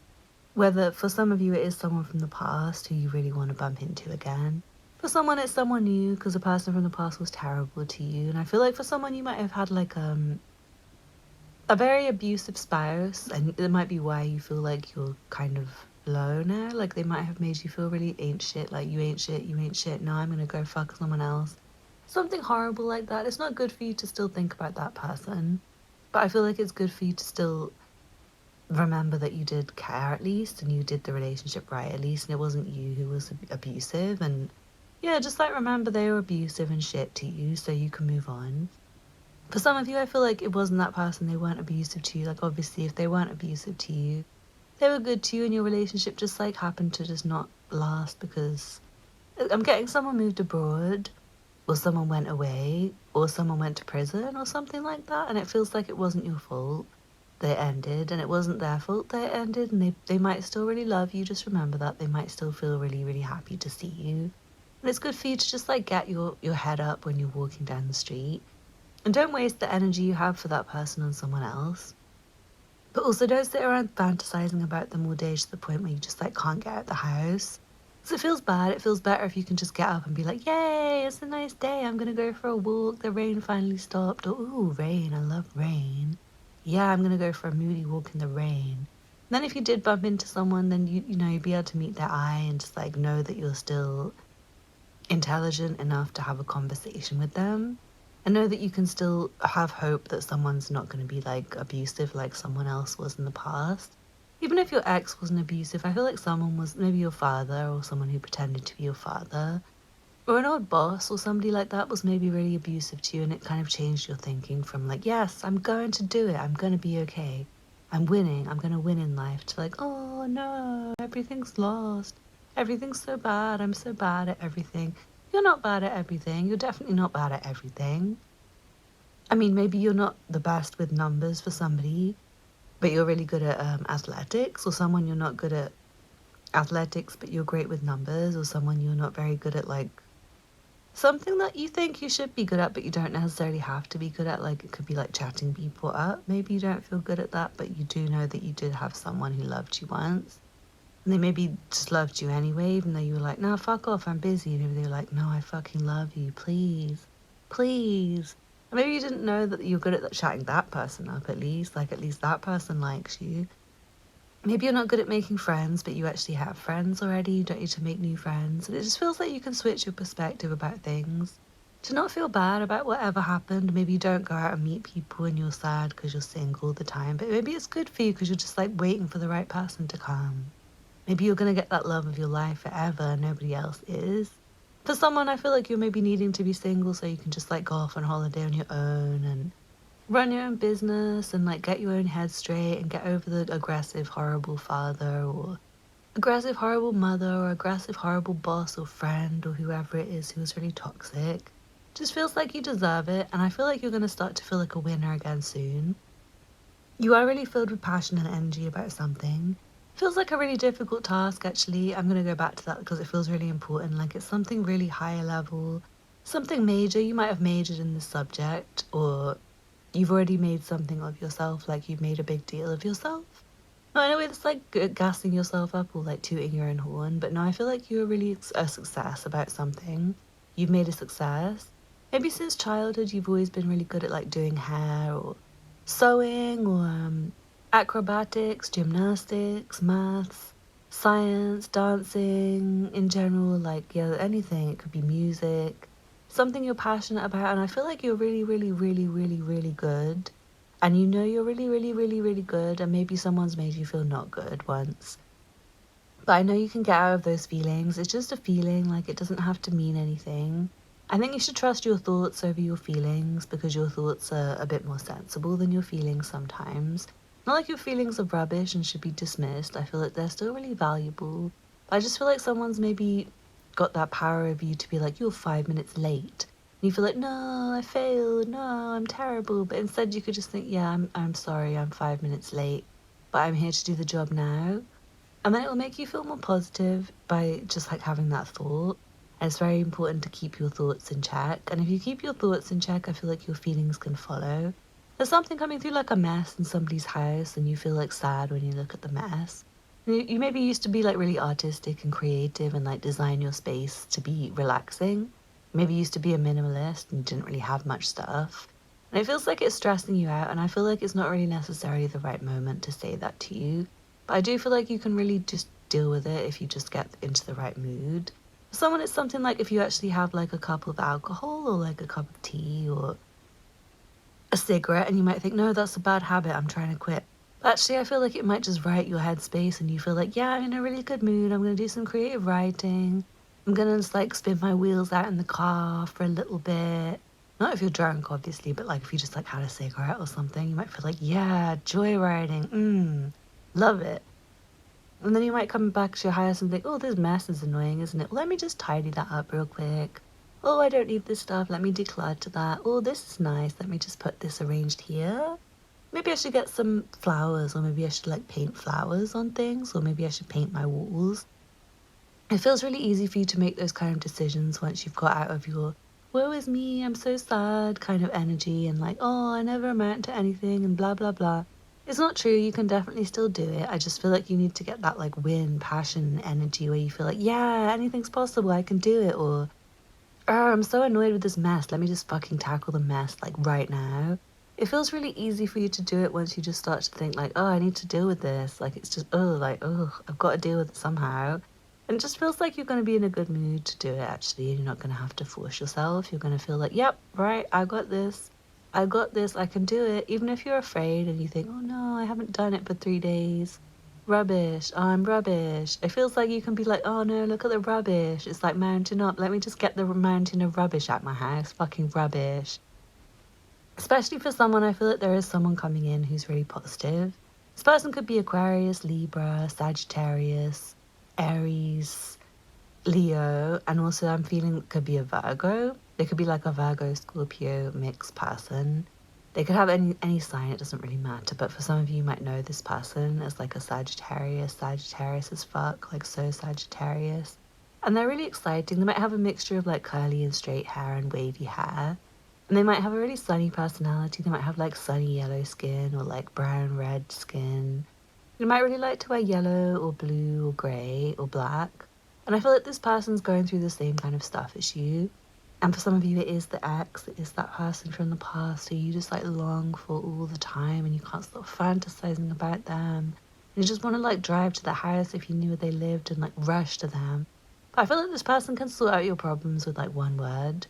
whether for some of you it is someone from the past who you really want to bump into again, for someone it's someone new because the person from the past was terrible to you. And I feel like for someone you might have had like a very abusive spouse, and it might be why you feel like you're kind of low now. Like, they might have made you feel really ain't shit, like you ain't shit, now I'm gonna go fuck someone else. Something horrible like that. It's not good for you to still think about that person, but I feel like it's good for you to still remember that you did care at least, and you did the relationship right at least, and it wasn't you who was abusive. And yeah, just like remember they were abusive and shit to you so you can move on. For some of you, I feel like it wasn't that person, they weren't abusive to you. Like, obviously, if they weren't abusive to you, they were good to you, and your relationship just, like, happened to just not last because I'm getting someone moved abroad, or someone went away, or someone went to prison, or something like that, and it feels like it wasn't your fault they ended, and it wasn't their fault they ended, and they might still really love you. Just remember that. They might still feel really, really happy to see you. And it's good for you to just, like, get your head up when you're walking down the street. And don't waste the energy you have for that person on someone else. But also don't sit around fantasizing about them all day to the point where you just like can't get out the house. Because it feels bad. It feels better if you can just get up and be like, yay, it's a nice day. I'm going to go for a walk. The rain finally stopped. Or, ooh, rain. I love rain. Yeah, I'm going to go for a moody walk in the rain. And then if you did bump into someone, then you know, you'd be able to meet their eye and just like know that you're still intelligent enough to have a conversation with them. And know that you can still have hope that someone's not going to be like abusive like someone else was in the past. Even if your ex wasn't abusive, I feel like someone was, maybe your father or someone who pretended to be your father, or an old boss or somebody like that was maybe really abusive to you, and it kind of changed your thinking from like, yes, I'm going to do it, I'm going to be okay, I'm winning, I'm going to win in life, to like, oh no, everything's lost, everything's so bad, I'm so bad at everything. You're not bad at everything. You're definitely not bad at everything. I mean, maybe you're not the best with numbers for somebody, but you're really good at athletics, or someone you're not good at athletics, but you're great with numbers, or someone you're not very good at, like, something that you think you should be good at, but you don't necessarily have to be good at. Like, it could be like chatting people up. Maybe you don't feel good at that, but you do know that you did have someone who loved you once. And they maybe just loved you anyway, even though you were like, no, fuck off, I'm busy. And maybe they were like, no, I fucking love you, please, please. And maybe you didn't know that you're good at chatting that person up, at least. Like, at least that person likes you. Maybe you're not good at making friends, but you actually have friends already. You don't need to make new friends. And it just feels like you can switch your perspective about things. To not feel bad about whatever happened. Maybe you don't go out and meet people and you're sad because you're single all the time. But maybe it's good for you because you're just like waiting for the right person to come. Maybe you're going to get that love of your life forever and nobody else is. For someone, I feel like you're maybe needing to be single so you can just like go off on holiday on your own and run your own business and like get your own head straight and get over the aggressive, horrible father or aggressive, horrible mother or aggressive, horrible boss or friend or whoever it is who is really toxic. Just feels like you deserve it, and I feel like you're going to start to feel like a winner again soon. You are really filled with passion and energy about something. Feels like a really difficult task, actually. I'm going to go back to that because it feels really important. Like it's something really high level, something major. You might have majored in this subject, or you've already made something of yourself, like you've made a big deal of yourself. Not in a way that's like gassing yourself up or like tooting your own horn, but no, I feel like you're really a success about something. You've made a success. Maybe since childhood you've always been really good at like doing hair or sewing or acrobatics, gymnastics, maths, science, dancing in general, like, yeah, anything. It could be music, something you're passionate about. And I feel like you're really, really, really, really, really good. And you know you're really, really, really, really good. And maybe someone's made you feel not good once. But I know you can get out of those feelings. It's just a feeling, like it doesn't have to mean anything. I think you should trust your thoughts over your feelings because your thoughts are a bit more sensible than your feelings sometimes. Not like your feelings are rubbish and should be dismissed. I feel like they're still really valuable. But I just feel like someone's maybe got that power over you to be like, you're 5 minutes late. And you feel like, no, I failed. No, I'm terrible. But instead you could just think, yeah, I'm sorry, I'm 5 minutes late. But I'm here to do the job now. And then it will make you feel more positive by just like having that thought. And it's very important to keep your thoughts in check. And if you keep your thoughts in check, I feel like your feelings can follow. There's something coming through like a mess in somebody's house and you feel like sad when you look at the mess. You maybe used to be like really artistic and creative and like design your space to be relaxing. Maybe you used to be a minimalist and didn't really have much stuff. And it feels like it's stressing you out, and I feel like it's not really necessarily the right moment to say that to you. But I do feel like you can really just deal with it if you just get into the right mood. For someone, it's something like if you actually have like a cup of alcohol or like a cup of tea or a cigarette, and you might think, no, that's a bad habit, I'm trying to quit. But actually, I feel like it might just right your headspace and you feel like, yeah, I'm in a really good mood. I'm going to do some creative writing. I'm going to just like spin my wheels out in the car for a little bit. Not if you're drunk, obviously, but like if you just like had a cigarette or something, you might feel like, yeah, joyriding, love it. And then you might come back to your house and think, oh, this mess is annoying, isn't it? Well, let me just tidy that up real quick. Oh, I don't need this stuff. Let me declutter that. Oh, this is nice. Let me just put this arranged here. Maybe I should get some flowers, or maybe I should like paint flowers on things, or maybe I should paint my walls. It feels really easy for you to make those kind of decisions once you've got out of your woe is me, I'm so sad kind of energy and like, oh, I never amount to anything and blah, blah, blah. It's not true. You can definitely still do it. I just feel like you need to get that like win, passion, energy where you feel like, yeah, anything's possible. I can do it. Or, oh, I'm so annoyed with this mess. Let me just fucking tackle the mess like right now. It feels really easy for you to do it once you just start to think like, oh, I need to deal with this. Like it's just, I've got to deal with it somehow. And it just feels like you're going to be in a good mood to do it actually. And you're not going to have to force yourself. You're going to feel like, yep, right, I got this. I got this, I can do it. Even if you're afraid and you think, oh no, I haven't done it for 3 days. Rubbish, oh, I'm rubbish. It feels like you can be like, oh no, look at the rubbish. It's like mounting up. Let me just get the mountain of rubbish at my house. Fucking rubbish. Especially for someone, I feel like there is someone coming in who's really positive. This person could be Aquarius, Libra, Sagittarius, Aries, Leo, and also I'm feeling it could be a Virgo. They could be like a Virgo, Scorpio mixed person. They could have any sign, it doesn't really matter. But for some of you, you might know this person as like a Sagittarius as fuck, like so Sagittarius. And they're really exciting. They might have a mixture of like curly and straight hair and wavy hair. And they might have a really sunny personality. They might have like sunny yellow skin or like brown red skin. They might really like to wear yellow or blue or grey or black. And I feel like this person's going through the same kind of stuff as you. And for some of you, it is the ex, it is that person from the past who you just like long for all the time and you can't stop fantasizing about them. And you just want to like drive to the house if you knew where they lived and like rush to them. But I feel like this person can sort out your problems with like one word.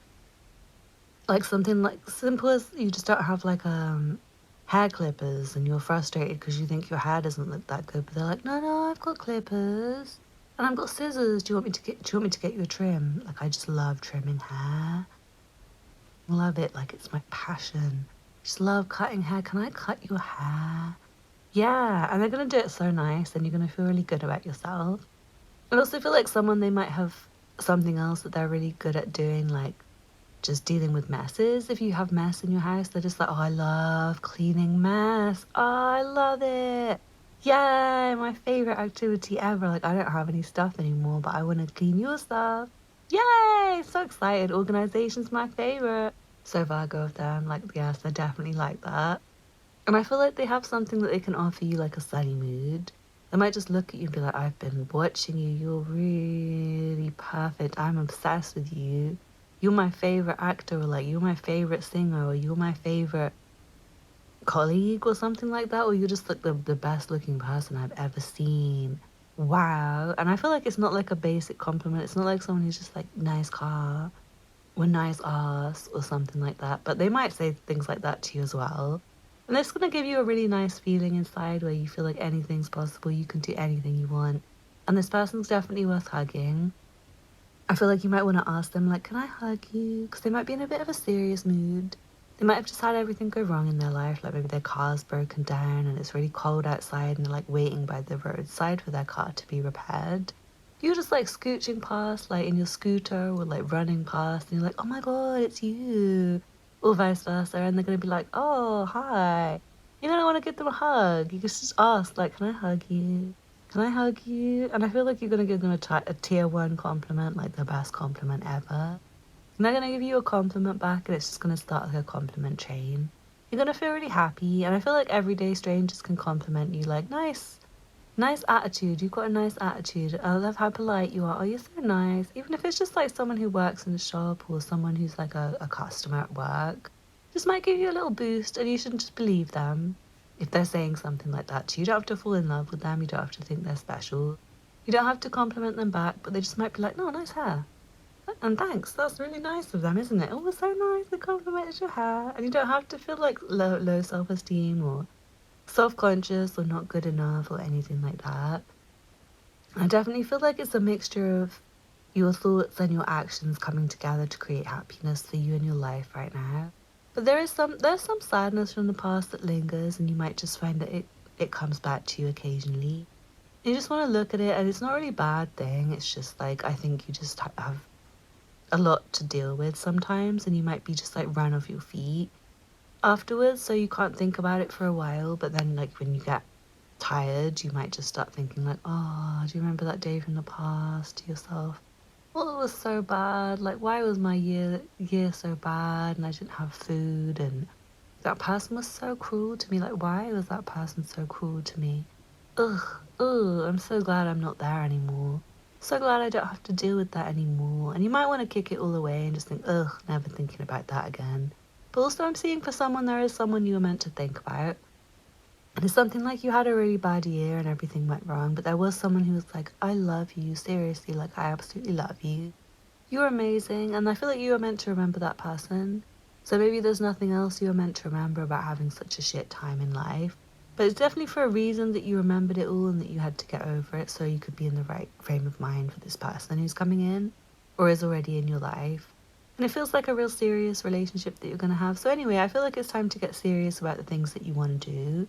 Like something like simple as you just don't have like hair clippers and you're frustrated because you think your hair doesn't look that good. But they're like, no, I've got clippers. And I've got scissors. Do you want me to get you a trim? Like I just love trimming hair. Love it. Like it's my passion. Just love cutting hair. Can I cut your hair? Yeah. And they're gonna do it so nice and you're gonna feel really good about yourself. I also feel like someone, they might have something else that they're really good at doing, like just dealing with messes. If you have mess in your house, they're just like, oh, I love cleaning mess. Oh, I love it. Yay, my favorite activity ever. Like, I don't have any stuff anymore, but I want to clean your stuff. Yay, so excited. Organization's my favorite. So Virgo of them, like, yes, they're definitely like that. And I feel like they have something that they can offer you, like a sunny mood. They might just look at you and be like, I've been watching you. You're really perfect. I'm obsessed with you. You're my favorite actor, or like, you're my favorite singer, or you're my favorite colleague or something like that, or you're just like the best looking person I've ever seen. Wow. And I feel like it's not like a basic compliment. It's not like someone who's just like nice car or nice ass or something like that. But they might say things like that to you as well. And it's going to give you a really nice feeling inside where you feel like anything's possible. You can do anything you want. And this person's definitely worth hugging. I feel like you might want to ask them like, can I hug you? Because they might be in a bit of a serious mood. They might have just had everything go wrong in their life, like maybe their car's broken down and it's really cold outside and they're like waiting by the roadside for their car to be repaired. You're just like scooching past, like in your scooter or like running past and you're like, oh my God, it's you. Or vice versa. And they're going to be like, oh, hi. You're going to want to give them a hug. You can just ask, like, can I hug you? Can I hug you? And I feel like you're going to give them a tier 1 compliment, like the best compliment ever. And they're going to give you a compliment back and it's just going to start like a compliment chain. You're going to feel really happy. And I feel like everyday strangers can compliment you like, nice attitude. You've got a nice attitude. I love how polite you are. Oh, you're so nice. Even if it's just like someone who works in the shop or someone who's like a customer at work. Just might give you a little boost and you shouldn't just believe them. If they're saying something like that to you, you don't have to fall in love with them. You don't have to think they're special. You don't have to compliment them back, but they just might be like, no, nice hair. And thanks, that's really nice of them, isn't it? Oh, it's so nice, they complimented your hair. And you don't have to feel like low self-esteem or self-conscious or not good enough or anything like that. I definitely feel like it's a mixture of your thoughts and your actions coming together to create happiness for you in your life right now. But there's some sadness from the past that lingers and you might just find that it comes back to you occasionally. You just want to look at it and it's not really a bad thing. It's just like, I think you just have a lot to deal with sometimes and you might be just like run off your feet afterwards, so you can't think about it for a while. But then like when you get tired you might just start thinking like, oh, do you remember that day from the past to yourself? Well, it was so bad. Like, why was my year so bad and I didn't have food and that person was so cruel to me. Like, why was that person so cruel to me? Ugh, I'm so glad I'm not there anymore. So glad I don't have to deal with that anymore. And you might want to kick it all away and just think, ugh, never thinking about that again. But also, I'm seeing for someone, there is someone you were meant to think about. And it's something like you had a really bad year and everything went wrong, but there was someone who was like, I love you, seriously, like, I absolutely love you. You're amazing, and I feel like you were meant to remember that person. So maybe there's nothing else you were meant to remember about having such a shit time in life. But it's definitely for a reason that you remembered it all and that you had to get over it so you could be in the right frame of mind for this person who's coming in or is already in your life. And it feels like a real serious relationship that you're going to have. So anyway, I feel like it's time to get serious about the things that you want to do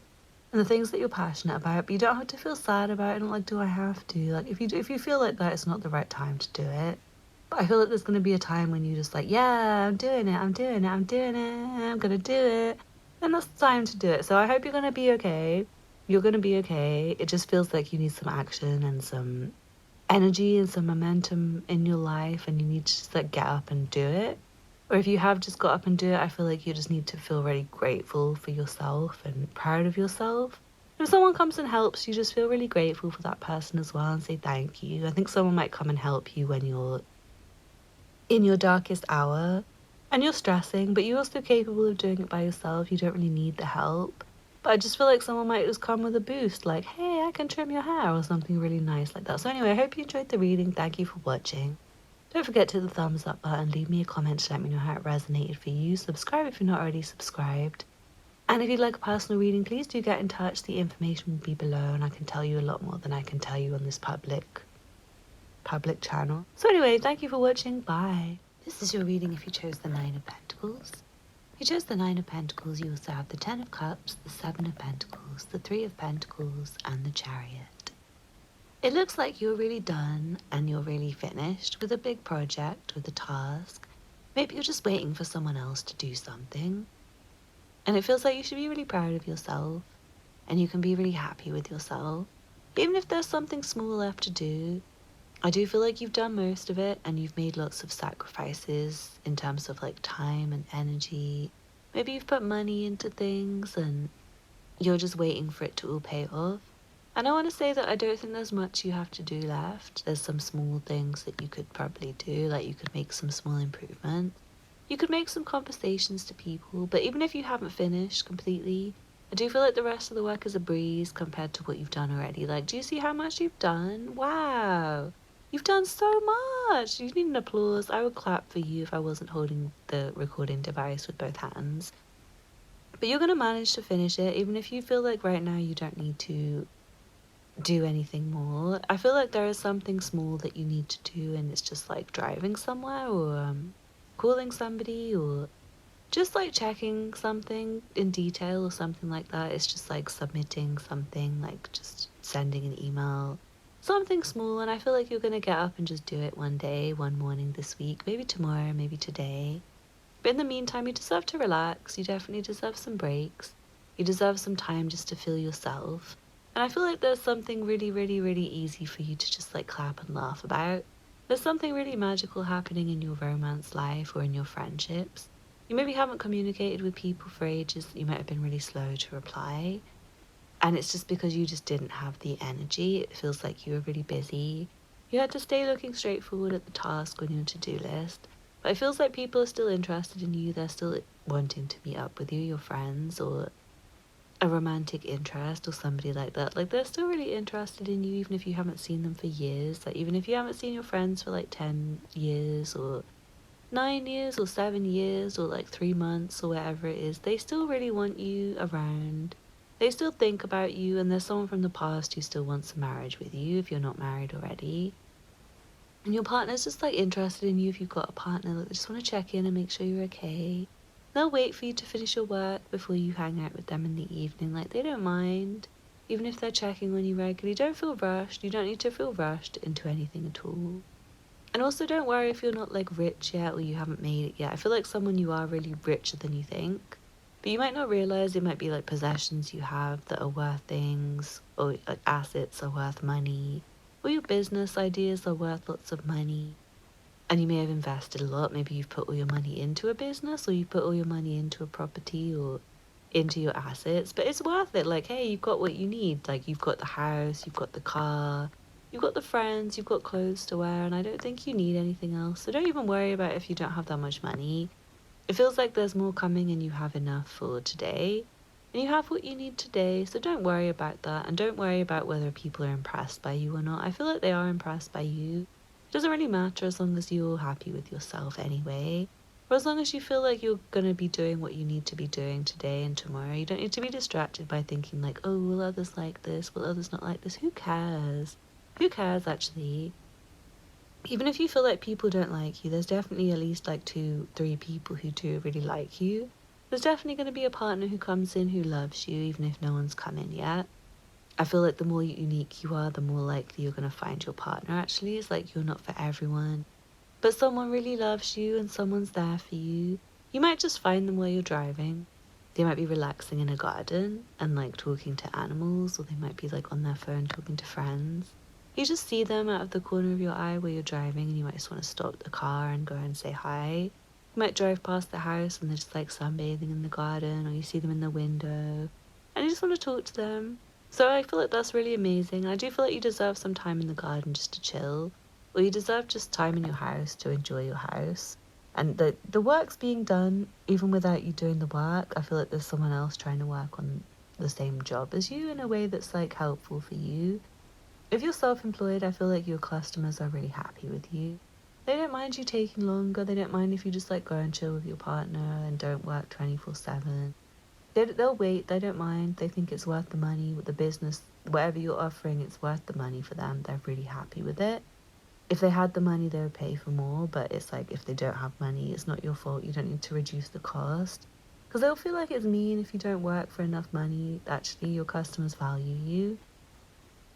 and the things that you're passionate about, but you don't have to feel sad about it and like, do I have to? Like, if you feel like that, it's not the right time to do it. But I feel like there's going to be a time when you just like, yeah, I'm doing it, I'm doing it, I'm doing it, I'm going to do it. And that's the time to do it. So I hope you're going to be okay. You're going to be okay. It just feels like you need some action and some energy and some momentum in your life and you need to just like get up and do it. Or if you have just got up and do it, I feel like you just need to feel really grateful for yourself and proud of yourself. If someone comes and helps, you just feel really grateful for that person as well and say thank you. I think someone might come and help you when you're in your darkest hour and you're stressing, but you're also capable of doing it by yourself. You don't really need the help. But I just feel like someone might just come with a boost, like, hey, I can trim your hair or something really nice like that. So anyway, I hope you enjoyed the reading. Thank you for watching. Don't forget to hit the thumbs up button. Leave me a comment to let me know how it resonated for you. Subscribe if you're not already subscribed. And if you'd like a personal reading, please do get in touch. The information will be below and I can tell you a lot more than I can tell you on this public channel. So anyway, thank you for watching. Bye. This is your reading if you chose the Nine of Pentacles. If you chose the Nine of Pentacles, you also have the Ten of Cups, the Seven of Pentacles, the Three of Pentacles, and the Chariot. It looks like you're really done and you're really finished with a big project, with a task. Maybe you're just waiting for someone else to do something. And it feels like you should be really proud of yourself and you can be really happy with yourself. Even if there's something small left to do, I do feel like you've done most of it and you've made lots of sacrifices in terms of like time and energy. Maybe you've put money into things and you're just waiting for it to all pay off. And I want to say that I don't think there's much you have to do left. There's some small things that you could probably do, like you could make some small improvements. You could make some conversations to people, but even if you haven't finished completely, I do feel like the rest of the work is a breeze compared to what you've done already. Like, do you see how much you've done? Wow. You've done so much. You need an applause. I would clap for you if I wasn't holding the recording device with both hands. But you're going to manage to finish it, even if you feel like right now you don't need to do anything more. I feel like there is something small that you need to do, and it's just like driving somewhere or calling somebody or just like checking something in detail or something like that. It's just like submitting something, like just sending an email, something small. And I feel like you're going to get up and just do it one day, one morning this week, maybe tomorrow, maybe today. But in the meantime, you deserve to relax. You definitely deserve some breaks. You deserve some time just to feel yourself. And I feel like there's something really, really, really easy for you to just like clap and laugh about. There's something really magical happening in your romance life or in your friendships. You maybe haven't communicated with people for ages. You might have been really slow to reply. And it's just because you just didn't have the energy. It feels like you were really busy. You had to stay looking straight forward at the task on your to-do list. But it feels like people are still interested in you. They're still wanting to meet up with you, your friends, or a romantic interest or somebody like that. Like, they're still really interested in you, even if you haven't seen them for years. Like, even if you haven't seen your friends for like 10 years or 9 years or 7 years or like 3 months or whatever it is, they still really want you around. They still think about you, and there's someone from the past who still wants a marriage with you if you're not married already. And your partner's just like interested in you if you've got a partner. Like, they just want to check in and make sure you're okay. They'll wait for you to finish your work before you hang out with them in the evening. Like, they don't mind. Even if they're checking on you regularly, don't feel rushed. You don't need to feel rushed into anything at all. And also, don't worry if you're not like rich yet or you haven't made it yet. I feel like someone you are really richer than you think. But you might not realize it might be like possessions you have that are worth things, or like assets are worth money, or your business ideas are worth lots of money. and you may have invested a lot. Maybe you've put all your money into a business, or you've put all your money into a property or into your assets, but it's worth it. Like, hey, you've got what you need. Like, you've got the house, you've got the car, you've got the friends, you've got clothes to wear, and I don't think you need anything else. So don't even worry about if you don't have that much money. It feels like there's more coming and you have enough for today. And you have what you need today, so don't worry about that. And don't worry about whether people are impressed by you or not. I feel like they are impressed by you. It doesn't really matter as long as you're happy with yourself anyway. Or as long as you feel like you're going to be doing what you need to be doing today and tomorrow. You don't need to be distracted by thinking like, oh, will others like this? Will others not like this? Who cares? Who cares, actually? Even if you feel like people don't like you, there's definitely at least like 2-3 people who do really like you. There's definitely going to be a partner who comes in who loves you, even if no one's come in yet. I feel like the more unique you are, the more likely you're going to find your partner, actually. It's like you're not for everyone. But someone really loves you and someone's there for you. You might just find them while you're driving. They might be relaxing in a garden and like talking to animals, or they might be like on their phone talking to friends. You just see them out of the corner of your eye while you're driving, and you might just want to stop the car and go and say hi. You might drive past the house and they're just like sunbathing in the garden, or you see them in the window and you just want to talk to them. So I feel like that's really amazing. I do feel like you deserve some time in the garden just to chill, or you deserve just time in your house to enjoy your house. And the work's being done even without you doing the work. I feel like there's someone else trying to work on the same job as you in a way that's like helpful for you. If you're self-employed, I feel like your customers are really happy with you. They don't mind you taking longer. They don't mind if you just like go and chill with your partner and don't work 24/7. They'll wait. They don't mind. They think it's worth the money with the business. Whatever you're offering, it's worth the money for them. They're really happy with it. If they had the money, they would pay for more. But it's like if they don't have money, it's not your fault. You don't need to reduce the cost. Because they'll feel like it's mean if you don't work for enough money. Actually, your customers value you.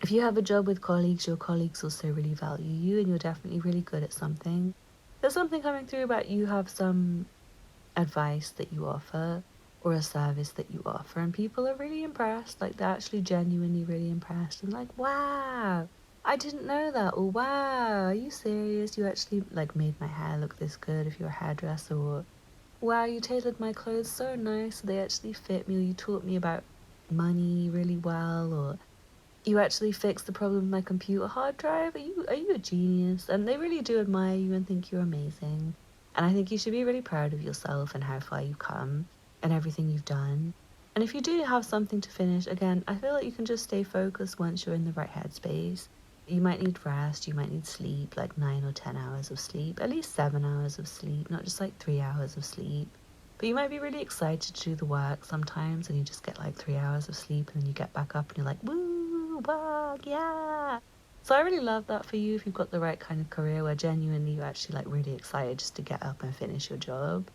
If you have a job with colleagues, your colleagues also really value you and you're definitely really good at something. There's something coming through about you have some advice that you offer or a service that you offer, and people are really impressed. Like, they're actually genuinely really impressed and like, wow, I didn't know that, or wow, are you serious? You actually like made my hair look this good if you're a hairdresser, or wow, you tailored my clothes so nice so they actually fit me, or you taught me about money really well, or you actually fixed the problem with my computer hard drive. Are you a genius? And they really do admire you and think you're amazing. And I think you should be really proud of yourself and how far you've come and everything you've done. And if you do have something to finish, again, I feel like you can just stay focused once you're in the right headspace. You might need rest, you might need sleep, like 9 or 10 hours of sleep, at least 7 hours of sleep, not just like 3 hours of sleep. But you might be really excited to do the work sometimes and you just get like 3 hours of sleep and then you get back up and you're like, woo, work, yeah. So I really love that for you if you've got the right kind of career where genuinely you're actually like really excited just to get up and finish your job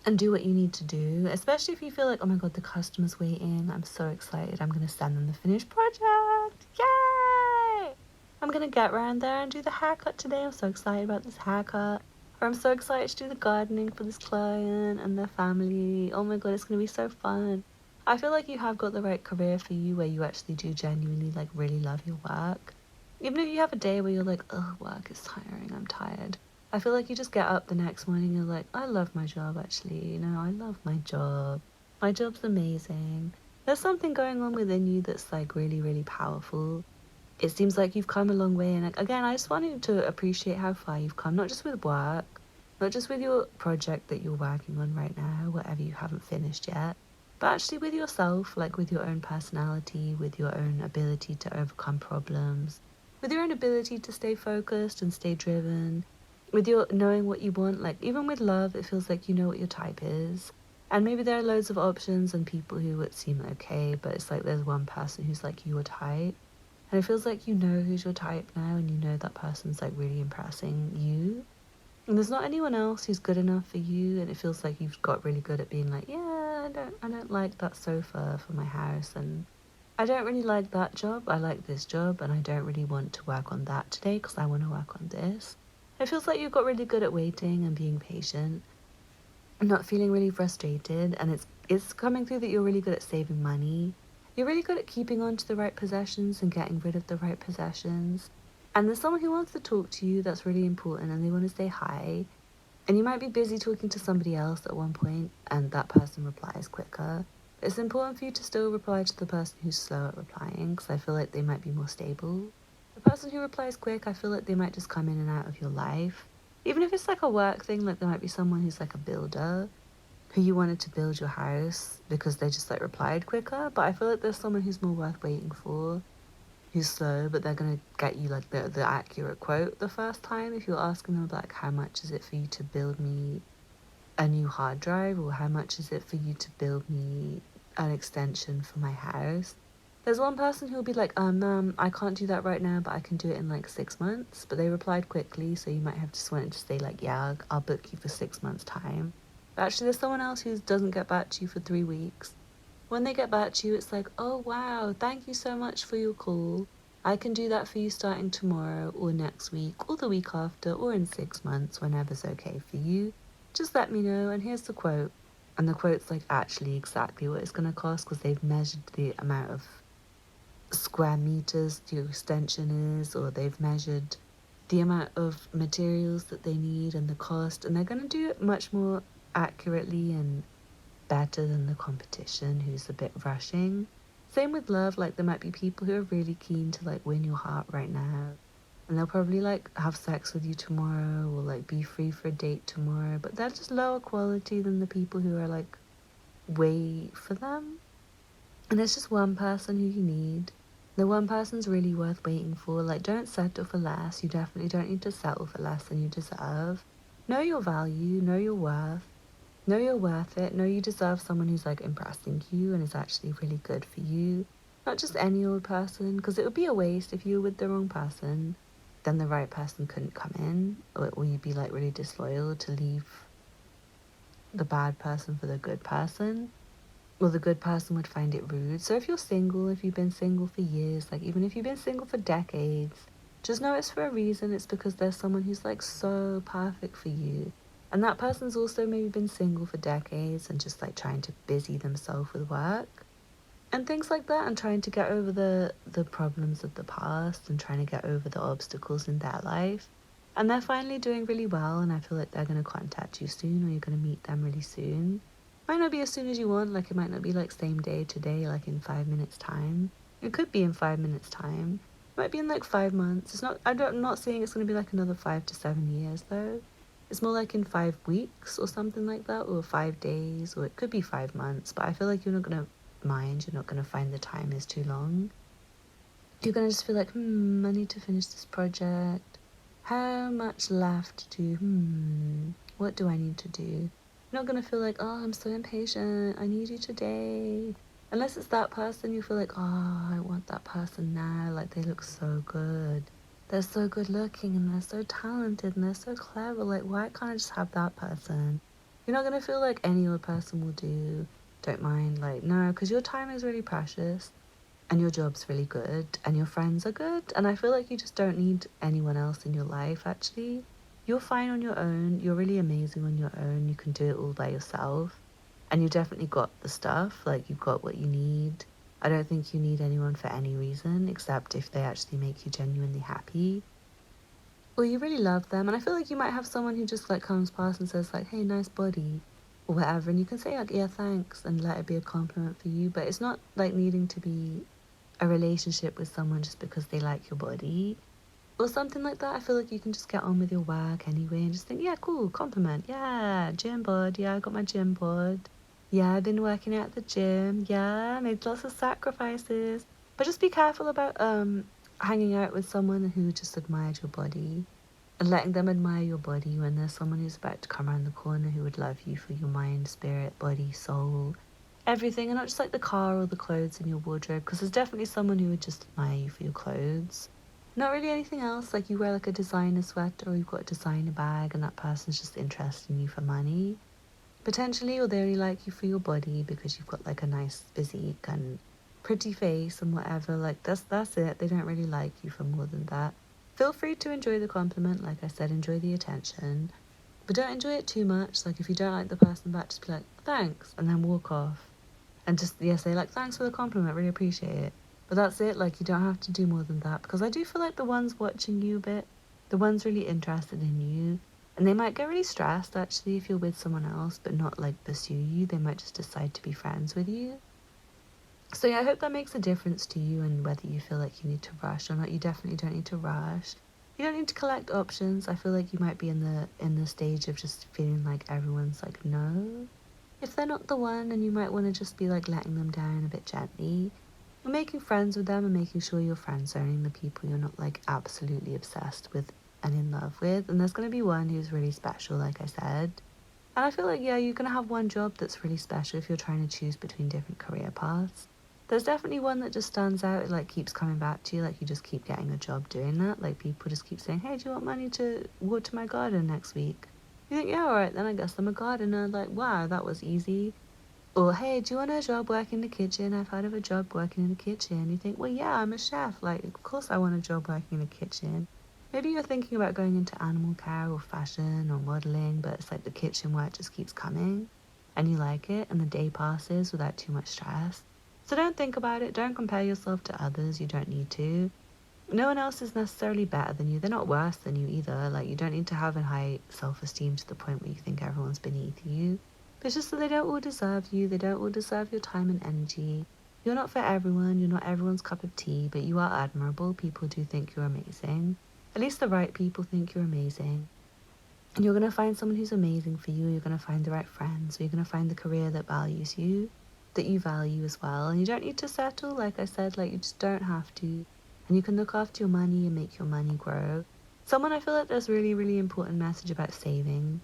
and do what you need to do, especially if you feel like, oh my god, the customer's waiting, I'm so excited, I'm going to send them the finished project, yay! I'm going to get around there and do the haircut today, I'm so excited about this haircut, or I'm so excited to do the gardening for this client and their family, oh my god, it's going to be so fun. I feel like you have got the right career for you where you actually do genuinely like really love your work. Even if you have a day where you're like, oh, work is tiring, I'm tired. I feel like you just get up the next morning and you're like, I love my job actually, you know, I love my job. My job's amazing. There's something going on within you that's like really, really powerful. It seems like you've come a long way, and like, again, I just wanted to appreciate how far you've come, not just with work, not just with your project that you're working on right now, whatever you haven't finished yet, but actually with yourself, like with your own personality, with your own ability to overcome problems, with your own ability to stay focused and stay driven, with your knowing what you want. Like, even with love, it feels like you know what your type is. And maybe there are loads of options and people who would seem okay, but it's like there's one person who's like your type. And it feels like you know who's your type now, and you know that person's like really impressing you. And there's not anyone else who's good enough for you, and it feels like you've got really good at being like, yeah, I don't like that sofa for my house, and I don't really like that job, I like this job, and I don't really want to work on that today because I want to work on this. It feels like you've got really good at waiting and being patient and not feeling really frustrated, and it's coming through that you're really good at saving money. You're really good at keeping on to the right possessions and getting rid of the right possessions. And there's someone who wants to talk to you that's really important and they want to say hi. And you might be busy talking to somebody else at one point and that person replies quicker. But it's important for you to still reply to the person who's slow at replying because I feel like they might be more stable. The person who replies quick, I feel like they might just come in and out of your life. Even if it's like a work thing, like there might be someone who's like a builder who you wanted to build your house because they just like replied quicker. But I feel like there's someone who's more worth waiting for, who's slow, but they're gonna get you like the accurate quote the first time. If you're asking them like, how much is it for you to build me a new hard drive, or how much is it for you to build me an extension for my house? There's one person who'll be like, I can't do that right now, but I can do it in like 6 months. But they replied quickly, so you might have just wanted to say like, yeah, I'll book you for 6 months time. But actually there's someone else who doesn't get back to you for 3 weeks. When they get back to you, it's like, oh wow, thank you so much for your call. I can do that for you starting tomorrow or next week or the week after or in 6 months, whenever's okay for you. Just let me know, and here's the quote. And the quote's like actually exactly what it's going to cost because they've measured the amount of square meters your extension is, or they've measured the amount of materials that they need and the cost, and they're going to do it much more accurately and better than the competition who's a bit rushing. Same with love, like there might be people who are really keen to like win your heart right now, and they'll probably like have sex with you tomorrow or like be free for a date tomorrow, but they're just lower quality than the people who are like wait for them. And there's just one person who you need. The one person's really worth waiting for. Like, don't settle for less. You definitely don't need to settle for less than you deserve. Know your value, know your worth. Know you're worth it. Know you deserve someone who's like impressing you and is actually really good for you. Not just any old person, because it would be a waste if you were with the wrong person. Then the right person couldn't come in, or you'd be like really disloyal to leave the bad person for the good person. Well, the good person would find it rude. So if you're single, if you've been single for years, like even if you've been single for decades, just know it's for a reason. It's because there's someone who's like so perfect for you. And that person's also maybe been single for decades and just like trying to busy themselves with work and things like that, and trying to get over the problems of the past and trying to get over the obstacles in their life. And they're finally doing really well, and I feel like they're going to contact you soon, or you're going to meet them really soon. Might not be as soon as you want, like it might not be like same day today, like in 5 minutes time. It could be in 5 minutes time. It might be in like 5 months. It's not, I'm not saying it's going to be like another 5 to 7 years though. It's more like in 5 weeks or something like that, or 5 days, or it could be 5 months, but I feel like you're not going to mind, you're not going to find the time is too long. You're going to just feel like, I need to finish this project. How much left to do? What do I need to do? You're not going to feel like, oh, I'm so impatient, I need you today. Unless it's that person, you feel like, oh, I want that person now, like they look so good. They're so good looking and they're so talented and they're so clever, like why can't I just have that person? You're not going to feel like any other person will do. Don't mind, like, no, because your time is really precious and your job's really good and your friends are good, and I feel like you just don't need anyone else in your life. Actually, you're fine on your own, you're really amazing on your own, you can do it all by yourself, and you definitely got the stuff, like you've got what you need. I don't think you need anyone for any reason except if they actually make you genuinely happy or you really love them. And I feel like you might have someone who just like comes past and says like, hey, nice body or whatever, and you can say like, yeah, thanks, and let it be a compliment for you. But it's not like needing to be a relationship with someone just because they like your body or something like that. I feel like you can just get on with your work anyway and just think, yeah, cool, compliment, yeah, gym bod, yeah, I got my gym bod, yeah, I've been working out at the gym, yeah, made lots of sacrifices. But just be careful about hanging out with someone who just admired your body and letting them admire your body when there's someone who's about to come around the corner who would love you for your mind, spirit, body, soul, everything, and not just like the car or the clothes in your wardrobe, because there's definitely someone who would just admire you for your clothes. Not really anything else, like you wear like a designer sweater or you've got a designer bag and that person's just interested in you for money. Potentially, or they only like you for your body because you've got like a nice physique and pretty face and whatever. Like that's it. They don't really like you for more than that. Feel free to enjoy the compliment, like I said, enjoy the attention. But don't enjoy it too much. Like if you don't like the person back, just be like, thanks, and then walk off. And just, yeah, say like, thanks for the compliment, really appreciate it. But that's it, like you don't have to do more than that, because I do feel like the ones watching you a bit, the ones really interested in you, and they might get really stressed actually if you're with someone else but not like pursue you. They might just decide to be friends with you. So yeah, I hope that makes a difference to you and whether you feel like you need to rush or not. You definitely don't need to rush. You don't need to collect options. I feel like you might be in the stage of just feeling like everyone's like no. If they're not the one, and you might want to just be like letting them down a bit gently. You're making friends with them and making sure you're friend zoning the people you're not like absolutely obsessed with and in love with. And there's going to be one who's really special, like I said. And I feel like, yeah, you're going to have one job that's really special if you're trying to choose between different career paths. There's definitely one that just stands out. It like keeps coming back to you. Like you just keep getting a job doing that. Like people just keep saying, hey, do you want money to water my garden next week? You think, yeah, all right, then I guess I'm a gardener. Like, wow, that was easy. Or, hey, do you want a job working in the kitchen? I've heard of a job working in the kitchen. You think, well, yeah, I'm a chef. Like, of course I want a job working in the kitchen. Maybe you're thinking about going into animal care or fashion or modeling, but it's like the kitchen work just keeps coming and you like it and the day passes without too much stress. So don't think about it. Don't compare yourself to others. You don't need to. No one else is necessarily better than you. They're not worse than you either. Like, you don't need to have a high self-esteem to the point where you think everyone's beneath you. But it's just that they don't all deserve you. They don't all deserve your time and energy. You're not for everyone. You're not everyone's cup of tea, but you are admirable. People do think you're amazing. At least the right people think you're amazing. And you're going to find someone who's amazing for you. You're going to find the right friends. Or you're going to find the career that values you, that you value as well. And you don't need to settle. Like I said, like you just don't have to. And you can look after your money and make your money grow. Someone, I feel like there's really, really important message about saving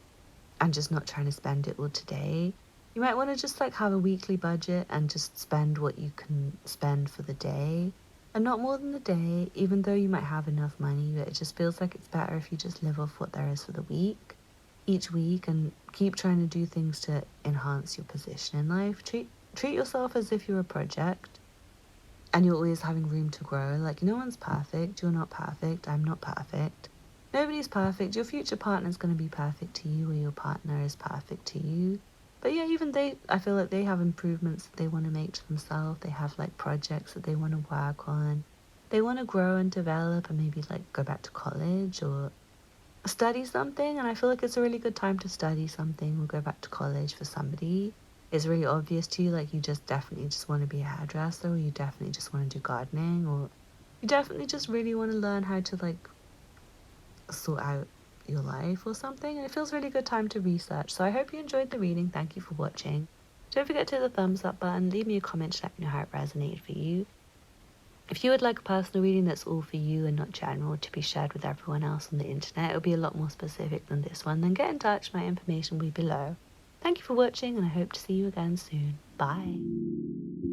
and just not trying to spend it all today. You might want to just like have a weekly budget and just spend what you can spend for the day and not more than the day, even though you might have enough money. But it just feels like it's better if you just live off what there is for the week, each week, and keep trying to do things to enhance your position in life. Treat yourself as if you're a project and you're always having room to grow. Like, no one's perfect. You're not perfect. I'm not perfect. Nobody's perfect. Your future partner's going to be perfect to you, or your partner is perfect to you. But yeah, even they, I feel like they have improvements that they want to make to themselves. They have like projects that they want to work on. They want to grow and develop and maybe like go back to college or study something. And I feel like it's a really good time to study something or go back to college for somebody. It's really obvious to you, like you just definitely just want to be a hairdresser, or you definitely just want to do gardening, or you definitely just really want to learn how to like sort out your life or something. And it feels really good time to research. So I hope you enjoyed the reading. Thank you for watching. Don't forget to hit the thumbs up button. Leave me a comment to let me know how it resonated for you. If you would like a personal reading that's all for you and not general to be shared with everyone else on the internet, it'll be a lot more specific than this one, then get in touch. My information will be below. Thank you for watching, and I hope to see you again soon. Bye.